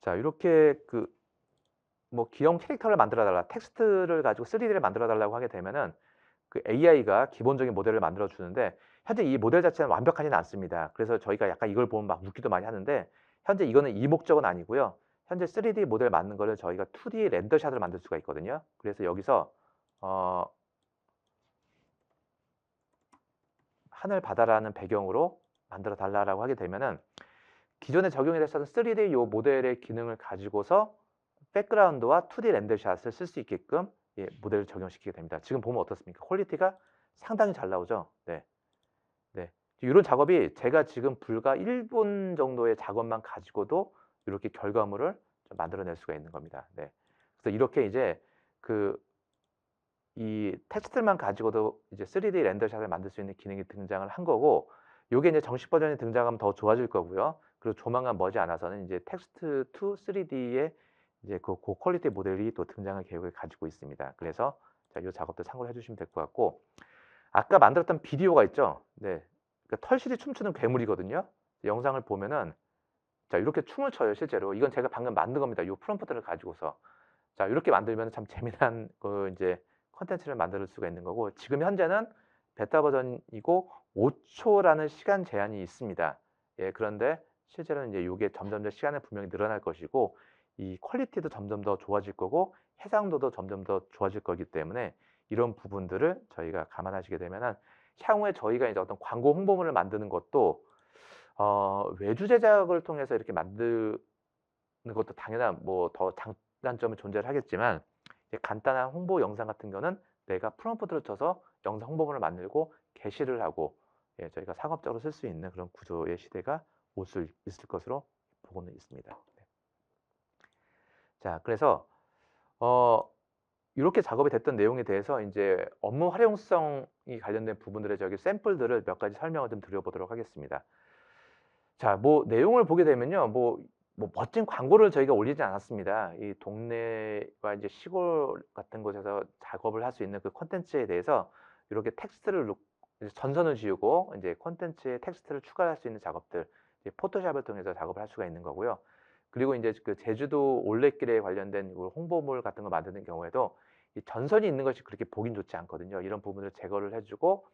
자, 이렇게 뭐 기형 캐릭터를 만들어 달라, 텍스트를 가지고 3D를 만들어 달라고 하게 되면은 AI가 기본적인 모델을 만들어 주는데, 현재 이 모델 자체는 완벽하지는 않습니다. 그래서 저희가 약간 이걸 보면 막 웃기도 많이 하는데, 현재 이거는 이 목적은 아니고요. 현재 3D 모델 만든 거를 저희가 2D 렌더샷을 만들 수가 있거든요. 그래서 여기서 하늘 바다라는 배경으로 만들어 달라고 하게 되면은 기존에 적용이 됐었던 3D 요 모델의 기능을 가지고서 백그라운드와 2D 렌더샷을 쓸 수 있게끔 예, 모델을 적용시키게 됩니다. 지금 보면 어떻습니까? 퀄리티가 상당히 잘 나오죠. 네. 네. 이런 작업이 제가 지금 불과 1분 정도의 작업만 가지고도 이렇게 결과물을 좀 만들어낼 수가 있는 겁니다. 네. 그래서 이렇게 이제 이 텍스트만 가지고도 이제 3D 렌더샷을 만들 수 있는 기능이 등장을 한 거고, 요게 이제 정식 버전이 등장하면 더 좋아질 거고요. 그리고 조만간 머지않아서는 이제 텍스트 투 3D의 이제 그 고퀄리티 모델이 또 등장할 계획을 가지고 있습니다. 그래서 자, 요 작업도 참고를 해 주시면 될 것 같고, 아까 만들었던 비디오가 있죠. 네. 그 털실이 춤추는 괴물이거든요. 영상을 보면은 자, 이렇게 춤을 춰요, 실제로. 이건 제가 방금 만든 겁니다. 요 프롬프트를 가지고서. 자, 이렇게 만들면 참 재미난 그 이제 콘텐츠를 만들 수가 있는 거고, 지금 현재는 베타 버전이고 5초라는 시간 제한이 있습니다. 예, 그런데 실제로는 이제 요게 점점 시간이 분명히 늘어날 것이고, 이 퀄리티도 점점 더 좋아질 거고, 해상도도 점점 더 좋아질 거기 때문에 이런 부분들을 저희가 감안하시게 되면은 향후에 저희가 이제 어떤 광고 홍보물을 만드는 것도 외주 제작을 통해서 이렇게 만드는 것도 당연한 뭐 더 장단점은 존재를 하겠지만, 이제 간단한 홍보 영상 같은 거는 내가 프롬프트를 쳐서 영상 홍보물을 만들고 게시를 하고, 예, 저희가 상업적으로 쓸 수 있는 그런 구조의 시대가 올 수 있을 것으로 보고는 있습니다. 네. 자, 그래서 이렇게 작업이 됐던 내용에 대해서 인제 업무 활용성이 관련된 부분들의 저기 샘플들을 몇 가지 설명을 좀 드려 보도록 하겠습니다. 자, 뭐 내용을 보게 되면요. 뭐 멋진 광고를 저희가 올리지 않았습니다. 이 동네와 이제 시골 같은 곳에서 작업을 할 수 있는 그 콘텐츠에 대해서 요렇게 텍스트를 이제 전선을 지우고 인제 콘텐츠에 텍스트를 추가할 수 있는 작업들, 이제 포토샵을 통해서 작업을 할 수가 있는 거고요. 그리고 인제 그 제주도 올레길에 관련된 그 홍보물 같은 거 만드는 경우에도 이 전선이 있는 것이 그렇게 보긴 좋지 않거든요. 이런 부분을 제거를 해 주고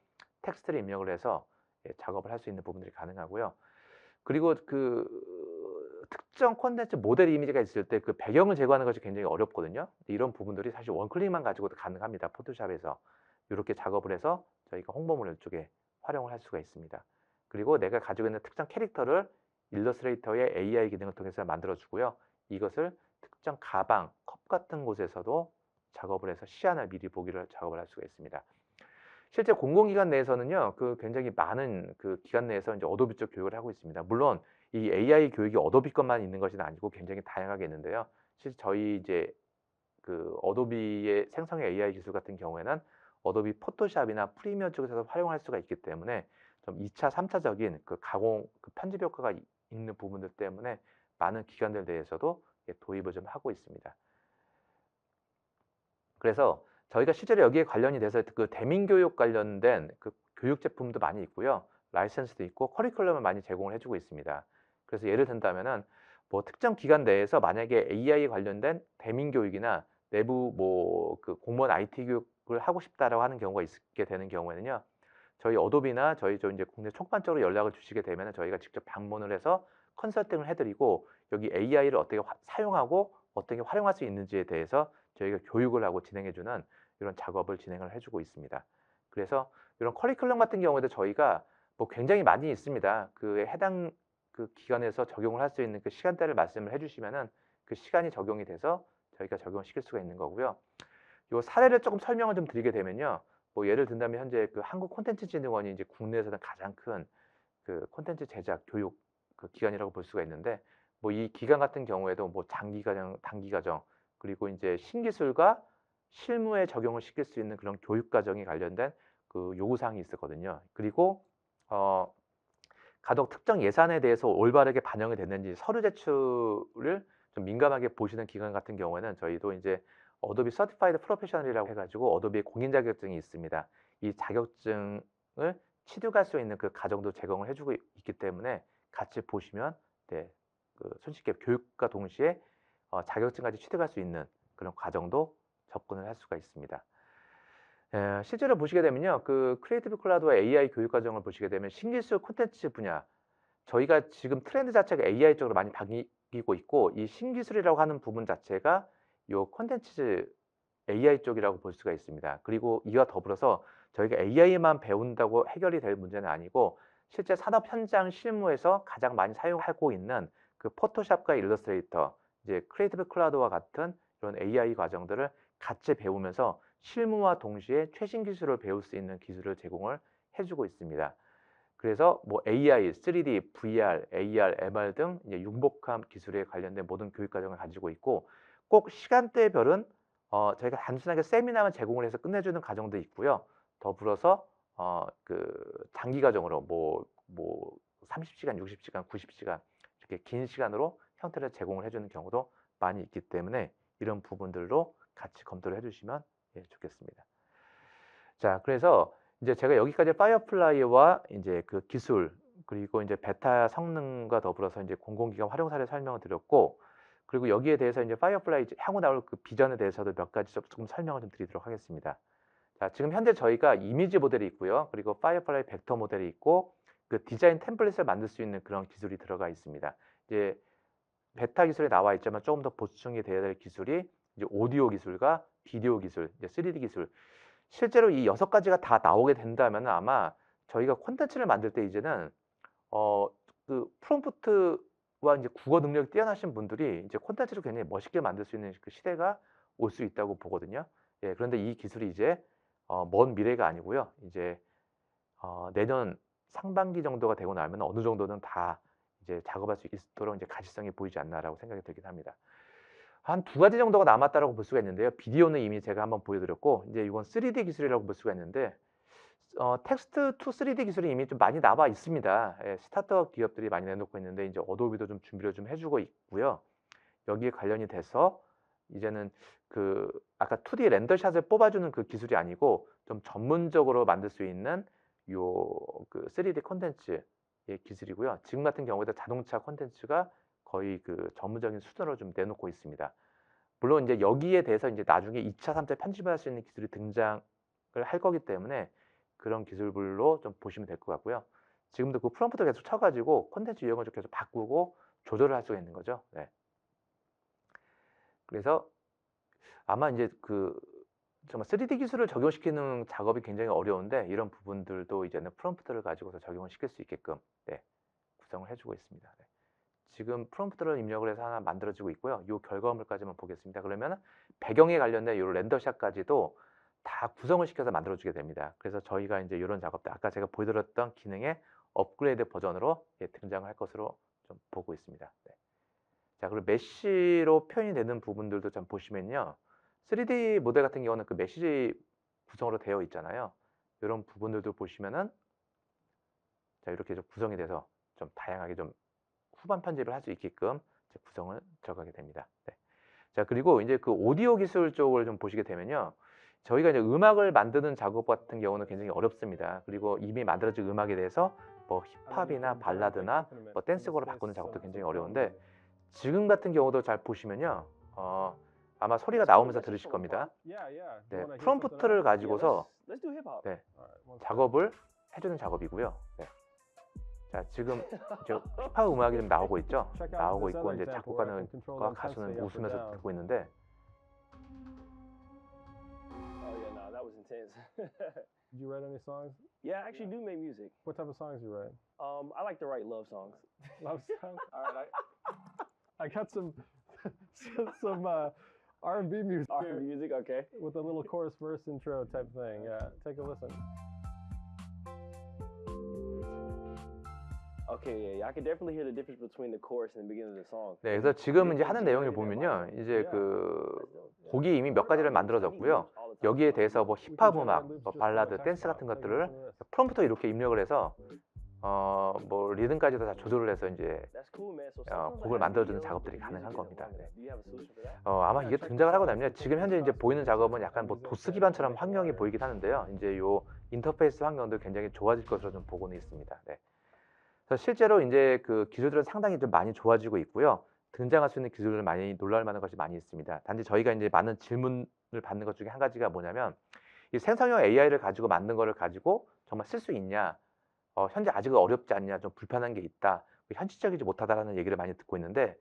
텍스트를 입력을 해서, 예, 작업을 할 수 있는 부분들이 가능하고요. 그리고 그 특정 콘텐츠 모델 이미지가 있을 때 그 배경을 제거하는 것이 굉장히 어렵거든요. 이런 부분들이 사실 원클릭만 가지고도 가능합니다, 포토샵에서. 요렇게 작업을 해서 저희가 홍보물 쪽에 활용을 할 수가 있습니다. 그리고 내가 가지고 있는 특정 캐릭터를 일러스트레이터의 AI 기능을 통해서 만들어 주고요. 이것을 특정 가방, 컵 같은 곳에서도 작업을 해서 시야나 미리 보기를 작업을 할 수가 있습니다. 실제 공공기관 내에서는요, 그 굉장히 많은 그 기관 내에서 이제 어도비 쪽 교육을 하고 있습니다. 물론 이 AI 교육이 어도비 것만 있는 것은 아니고 굉장히 다양하게 있는데요. 실제 저희 이제 그 어도비의 생성형 AI 기술 같은 경우에는 어도비 포토샵이나 프리미어 쪽에서 활용할 수가 있기 때문에 좀 2차, 3차적인 그 가공, 그 편집 효과가 있는 부분들 때문에 많은 기관들 내에서도, 예, 도입을 좀 하고 있습니다. 그래서 저희가 실제로 여기에 관련이 돼서 그 대민교육 관련된 그 교육 제품도 많이 있고요. 라이선스도 있고 커리큘럼을 많이 제공을 해 주고 있습니다. 그래서 예를 든다면은 뭐 특정 기관 내에서 만약에 AI 관련된 대민교육이나 내부 뭐 그 공무원 IT 교육을 하고 싶다라고 하는 경우가 있게 되는 경우에는요. 저희 어도비나 저희 저 인제 국내 총판적으로 연락을 주시게 되면은 저희가 직접 방문을 해서 컨설팅을 해 드리고, 여기 AI를 어떻게 사용하고 어떻게 활용할 수 있는지에 대해서 저희가 교육을 하고 진행해 주는 이런 작업을 진행을 해 주고 있습니다. 그래서 이런 커리큘럼 같은 경우에도 저희가 뭐 굉장히 많이 있습니다. 그 해당 그 기관에서 적용을 할 수 있는 그 시간대를 말씀을 해 주시면은 그 시간이 적용이 돼서 저희가 적용을 시킬 수가 있는 거고요. 요 사례를 쪼금 설명을 좀 드리게 되면요. 뭐 예를 든다면 현재 그 한국콘텐츠진흥원이 이제 국내에서는 가장 큰 그 콘텐츠 제작 교육 그 기관이라고 볼 수가 있는데, 뭐 이 기관 같은 경우에도 뭐 장기 과정, 단기 과정, 그리고 인제 신기술과 실무에 적용을 시킬 수 있는 그런 교육 과정이 관련된 그 요구 사항이 있었거든요. 그리고 어 가덕 특정 예산에 대해서 올바르게 반영이 됐는지 서류 제출을 좀 민감하게 보시는 기관 같은 경우에는 저희도 인제 어도비 서티파이드 프로페셔널이라고 해 가지고 어도비의 공인 자격증이 있습니다. 이 자격증을 취득할 수 있는 그 과정도 제공을 해 주고 있기 때문에 같이 보시면, 네, 그 손쉽게 교육과 동시에 자격증까지 취득할 수 있는 그런 과정도 접근을 할 수가 있습니다. 예, 실제로 보시게 되면요. 그 크리에이티브 클라우드와 AI 교육 과정을 보시게 되면 신기술 콘텐츠 분야, 저희가 지금 트렌드 자체가 AI 쪽으로 많이 바뀌고 있고, 이 신기술이라고 하는 부분 자체가 요 콘텐츠 AI 쪽이라고 볼 수가 있습니다. 그리고 이와 더불어서 저희가 AI만 배운다고 해결이 될 문제는 아니고, 실제 산업 현장 실무에서 가장 많이 사용하고 있는 그 포토샵과 일러스트레이터, 이제 크리에이티브 클라우드와 같은 이런 AI 과정들을 같이 배우면서 실무와 동시에 최신 기술을 배울 수 있는 기술을 제공을 해 주고 있습니다. 그래서 뭐 AI, 3D, VR, AR, MR 등 이제 융복합 기술에 관련된 모든 교육 과정을 가지고 있고, 꼭 시간대별은 저희가 단순하게 세미나만 제공을 해서 끝내주는 과정도 있고요. 더불어서 그 장기 과정으로 뭐 뭐 30시간, 60시간, 90시간 이렇게 긴 시간으로 형태를 제공을 해주는 경우도 많이 있기 때문에 이런 부분들도 같이 검토를 해주시면 좋겠습니다. 자, 그래서 이제 제가 여기까지 파이어플라이와 이제 그 기술 그리고 이제 베타 성능과 더불어서 이제 공공기관 활용 사례 설명을 드렸고, 그리고 여기에 대해서 이제 파이어플라이 향후 나올 그 비전에 대해서도 몇 가지 조금 설명을 좀 드리도록 하겠습니다. 자, 지금 현재 저희가 이미지 모델이 있고요. 그리고 파이어플라이 벡터 모델이 있고, 그 디자인 템플릿을 만들 수 있는 그런 기술이 들어가 있습니다. 이제 베타 기술에 나와 있지만 조금 더 보충이 돼야 될 기술이 이제 오디오 기술과 비디오 기술, 이제 3D 기술. 실제로 이 6가지가 다 나오게 된다면 아마 저희가 콘텐츠를 만들 때 이제는 그 프롬프트와 이제 국어 능력이 뛰어나신 분들이 이제 콘텐츠를 굉장히 멋있게 만들 수 있는 그 시대가 올 수 있다고 보거든요. 예, 그런데 이 기술이 이제 먼 미래가 아니고요. 이제 내년 상반기 정도가 되고 나면 어느 정도는 다 이제 작업할 수 있도록 이제 가시성이 보이지 않나라고 생각이 들긴 합니다. 한 2가지 정도가 남았다라고 볼 수가 있는데요. 비디오는 이미 제가 한번 보여드렸고, 이제 이건 3D 기술이라고 볼 수가 있는데, 텍스트 투 3D 기술이 이미 좀 많이 나와 있습니다. 예, 스타트업 기업들이 많이 내놓고 있는데 이제 어도비도 좀 준비를 좀 해주고 있고요. 여기에 관련이 돼서 이제는 그 아까 2D 렌더샷을 뽑아주는 그 기술이 아니고 좀 전문적으로 만들 수 있는 요 그 3D 콘텐츠의 기술이고요. 지금 같은 경우에도 자동차 콘텐츠가 거의 그 전문적인 수준으로 좀 내놓고 있습니다. 물론 이제 여기에 대해서 이제 나중에 2차, 3차 편집을 할 수 있는 기술이 등장을 할 거기 때문에 그런 기술별로 좀 보시면 될 것 같고요. 지금도 그 프롬프트 계속 쳐가지고 콘텐츠 유형을 좀 계속 바꾸고 조절을 할 수가 있는 거죠. 네. 그래서 아마 이제 그 정말 3D 기술을 적용시키는 작업이 굉장히 어려운데 이런 부분들도 이제는 프롬프트를 가지고서 적용을 시킬 수 있게끔 구성을 해주고 있습니다. 네. 지금 프롬프트를 입력을 해서 하나 만들어지고 있고요. 이 결과물까지만 보겠습니다. 그러면 배경에 관련된 이 렌더샷까지도 다 구성을 시켜서 만들어주게 됩니다. 그래서 저희가 이제 이런 작업들, 아까 제가 보여드렸던 기능의 업그레이드 버전으로 등장을 할 것으로 좀 보고 있습니다. 네. 자, 그리고 메쉬로 표현이 되는 부분들도 좀 보시면요. 3D 모델 같은 경우는 그 메시 구성으로 되어 있잖아요. 이런 부분들도 보시면은 자, 이렇게 좀 구성이 돼서 좀 다양하게 좀 후반 편집을 할 수 있게끔 구성을 들어가게 됩니다. 네. 자, 그리고 이제 그 오디오 기술 쪽을 좀 보시게 되면요. 저희가 이제 음악을 만드는 작업 같은 경우는 굉장히 어렵습니다. 그리고 이미 만들어진 음악에 대해서 뭐 힙합이나 발라드나 뭐 댄스곡으로 바꾸는 작업도 굉장히 어려운데 지금 같은 경우도 잘 보시면요. 아마 소리가 나오면서 들으실 겁니다. 네, 프롬프트를 가지고서 작업을 해주는 작업이고요. 네. 자, 지금 힙합 음악이 좀 나오고 있죠. 나오고 있고 이제 작곡가는 가수는 웃으면서 듣고 있는데. Did you write any songs? Yeah, I actually do make music. What type of songs you write? I like to write love songs. Love songs. All right, I got some R&B music. R&B music, okay. With a little chorus verse intro type thing. Yeah, take a listen. Okay, yeah, I can definitely hear the difference between the chorus and the beginning of the song. 네, 그래서 지금 이제 하는 내용을 보면요, 이제 그 곡이 이미 몇 가지를 만들어졌고요. 여기에 대해서 뭐 힙합 음악, 뭐 발라드, 댄스 같은 것들을 프롬프트 이렇게 입력을 해서 뭐 리듬까지도 다 조절을 해서 이제 곡을 만들어주는 작업들이 가능한 겁니다. 네. 아마 이게 등장을 하고 나면 지금 현재 이제 보이는 작업은 약간 뭐 도스 기반처럼 환경이 보이긴 하는데요. 이제 요 인터페이스 환경도 굉장히 좋아질 것으로 좀 보고는 있습니다. 네. 그래서 실제로 이제 그 기술들은 상당히 좀 많이 좋아지고 있고요. 등장할 수 있는 기술을 많이 놀랄 만한 것이 많이 있습니다. 단지 저희가 이제 많은 질문을 받는 것 중에 한 가지가 뭐냐면 이 생성형 AI를 가지고 만든 거를 가지고 정말 쓸 수 있냐? 현재 아직은 어렵지 않냐? 좀 불편한 게 있다. 현실적이지 못하다라는 얘기를 많이 듣고 있는데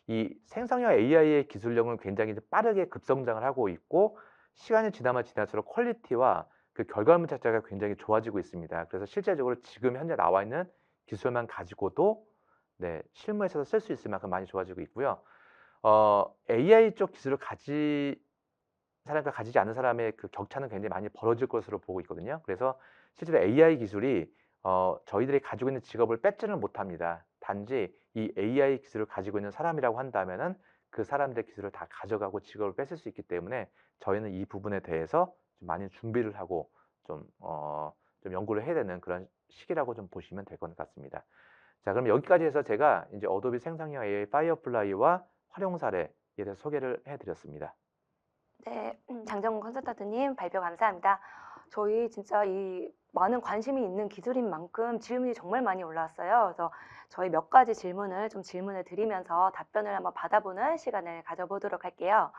이 생성형 AI의 기술력은 굉장히 빠르게 급성장을 하고 있고 시간이 지나면 지날수록 퀄리티와 그 결과물 자체가 굉장히 좋아지고 있습니다. 그래서 실제적으로 지금 현재 나와 있는 기술만 가지고도 실무에서 쓸 수 있을 만큼 많이 좋아지고 있고요. AI 쪽 기술을 가진 사람과 가지지 않은 사람의 그 격차는 굉장히 많이 벌어질 것으로 보고 있거든요. 그래서 실제로 AI 기술이 저희들이 가지고 있는 직업을 뺏지는 못합니다. 단지 이 AI 기술을 가지고 있는 사람이라고 한다면은 그 사람들의 기술을 다 가져가고 직업을 뺏을 수 있기 때문에 저희는 이 부분에 대해서 좀 많이 준비를 하고 좀 연구를 해야 되는 그런 시기라고 좀 보시면 될 것 같습니다. 자, 그럼 여기까지 해서 제가 이제 어도비 생성형 AI 파이어플라이와 활용 사례에 대해서 소개를 해드렸습니다. 네, 장정훈 컨설턴트님 발표 감사합니다. 저희 진짜 이 많은 관심이 있는 기술인 만큼 질문이 정말 많이 올라왔어요. 그래서 저희 몇 가지 질문을 드리면서 답변을 한번 받아보는 시간을 가져보도록 할게요.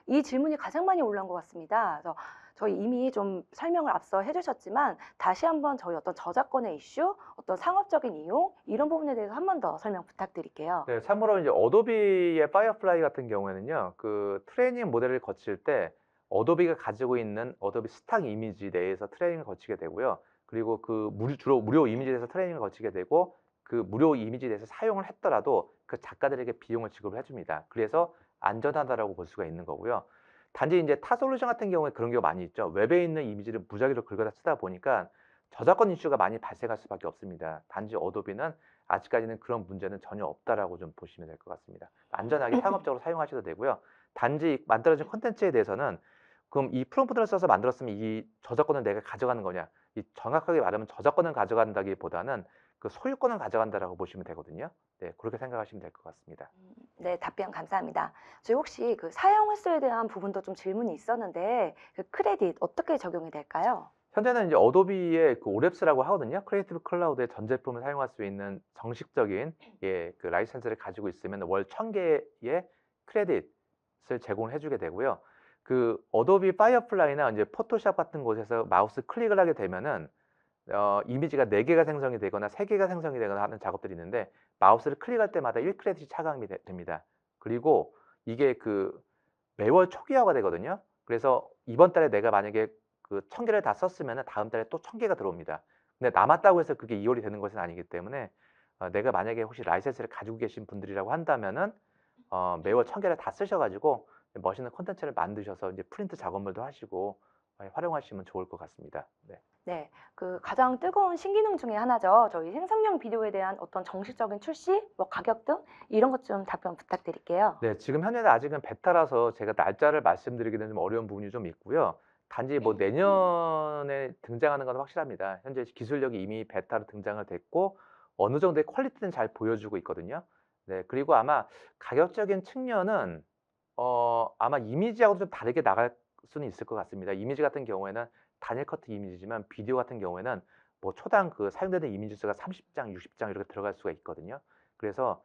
이 질문이 가장 많이 올라온 것 같습니다. 그래서 저희 이미 좀 설명을 앞서 해주셨지만 다시 한번 저희 어떤 저작권의 이슈, 어떤 상업적인 이용 이런 부분에 대해서 한 번 더 설명 부탁드릴게요. 네, 참고로 이제 어도비의 파이어플라이 같은 경우에는요, 그 트레이닝 모델을 거칠 때 어도비가 가지고 있는 어도비 스탁 이미지 내에서 트레이닝을 거치게 되고요. 그리고 그 주로 무료 이미지 내에서 트레이닝을 거치게 되고 그 무료 이미지 내에서 사용을 했더라도 그 작가들에게 비용을 지급을 해줍니다. 그래서 안전하다라고 볼 수가 있는 거고요. 단지 이제 타 솔루션 같은 경우에 그런 경우가 많이 있죠. 웹에 있는 이미지를 무작위로 긁어다 쓰다 보니까 저작권 이슈가 많이 발생할 수밖에 없습니다. 단지 어도비는 아직까지는 그런 문제는 전혀 없다라고 좀 보시면 될 것 같습니다. 안전하게 상업적으로 사용하셔도 되고요. 단지 만들어진 콘텐츠에 대해서는 그럼 이 프롬프트를 써서 만들었으면 이 저작권을 내가 가져가는 거냐? 이 정확하게 말하면 저작권을 가져간다기보다는 그 소유권을 가져간다라고 보시면 되거든요. 네, 그렇게 생각하시면 될 것 같습니다. 네, 답변 감사합니다. 저희 혹시 그 사용 횟수에 대한 부분도 좀 질문이 있었는데 그 크레딧 어떻게 적용이 될까요? 현재는 이제 어도비의 그 오랩스라고 하거든요. 크리에이티브 클라우드의 전 제품을 사용할 수 있는 정식적인 그 라이센스를 가지고 있으면 월 1000개의 크레딧을 제공을 해주게 되고요. 그 어도비 파이어플라이나 이제 포토샵 같은 곳에서 마우스 클릭을 하게 되면은 이미지가 4개가 생성이 되거나 3개가 생성이 되거나 하는 작업들이 있는데 마우스를 클릭할 때마다 1크레딧이 차감이 됩니다. 그리고 이게 그 매월 초기화가 되거든요. 그래서 이번 달에 내가 만약에 그 1000개를 다 썼으면 다음 달에 또 1000개가 들어옵니다. 근데 남았다고 해서 그게 이월이 되는 것은 아니기 때문에 내가 만약에 혹시 라이센스를 가지고 계신 분들이라고 한다면은 매월 1000개를 다 쓰셔가지고 멋있는 콘텐츠를 만드셔서 이제 프린트 작업물도 하시고 활용하시면 좋을 것 같습니다. 네. 네, 그 가장 뜨거운 신기능 중에 하나죠. 저희 생성형 비디오에 대한 어떤 정식적인 출시, 뭐 가격 등 이런 것 좀 답변 부탁드릴게요. 네, 지금 현재는 아직은 베타라서 제가 날짜를 말씀드리기는 좀 어려운 부분이 좀 있고요. 단지 뭐 내년에 등장하는 건 확실합니다. 현재 기술력이 이미 베타로 등장을 됐고 어느 정도의 퀄리티는 잘 보여주고 있거든요. 네, 그리고 아마 가격적인 측면은 아마 이미지하고 좀 다르게 나갈 수는 있을 것 같습니다. 이미지 같은 경우에는 단일 커트 이미지지만 비디오 같은 경우에는 뭐 초당 그 사용되는 이미지 수가 30장, 60장 이렇게 들어갈 수가 있거든요. 그래서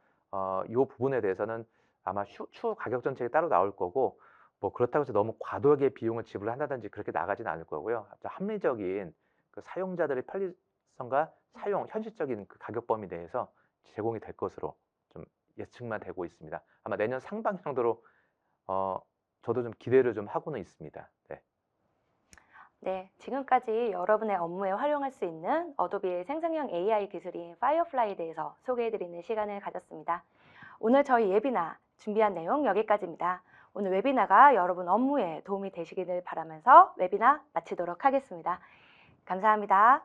이 부분에 대해서는 아마 추후 가격 정책이 따로 나올 거고 뭐 그렇다고 해서 너무 과도하게 비용을 지불한다든지 그렇게 나가지는 않을 거고요. 아주 합리적인 그 사용자들의 편리성과 사용 현실적인 그 가격 범위 내에서 제공이 될 것으로 좀 예측만 되고 있습니다. 아마 내년 상반기 정도로 저도 좀 기대를 좀 하고는 있습니다. 네. 네, 지금까지 여러분의 업무에 활용할 수 있는 어도비의 생성형 AI 기술인 파이어플라이에 대해서 소개해드리는 시간을 가졌습니다. 오늘 저희 웨비나 준비한 내용 여기까지입니다. 오늘 웨비나가 여러분 업무에 도움이 되시기를 바라면서 웨비나 마치도록 하겠습니다. 감사합니다.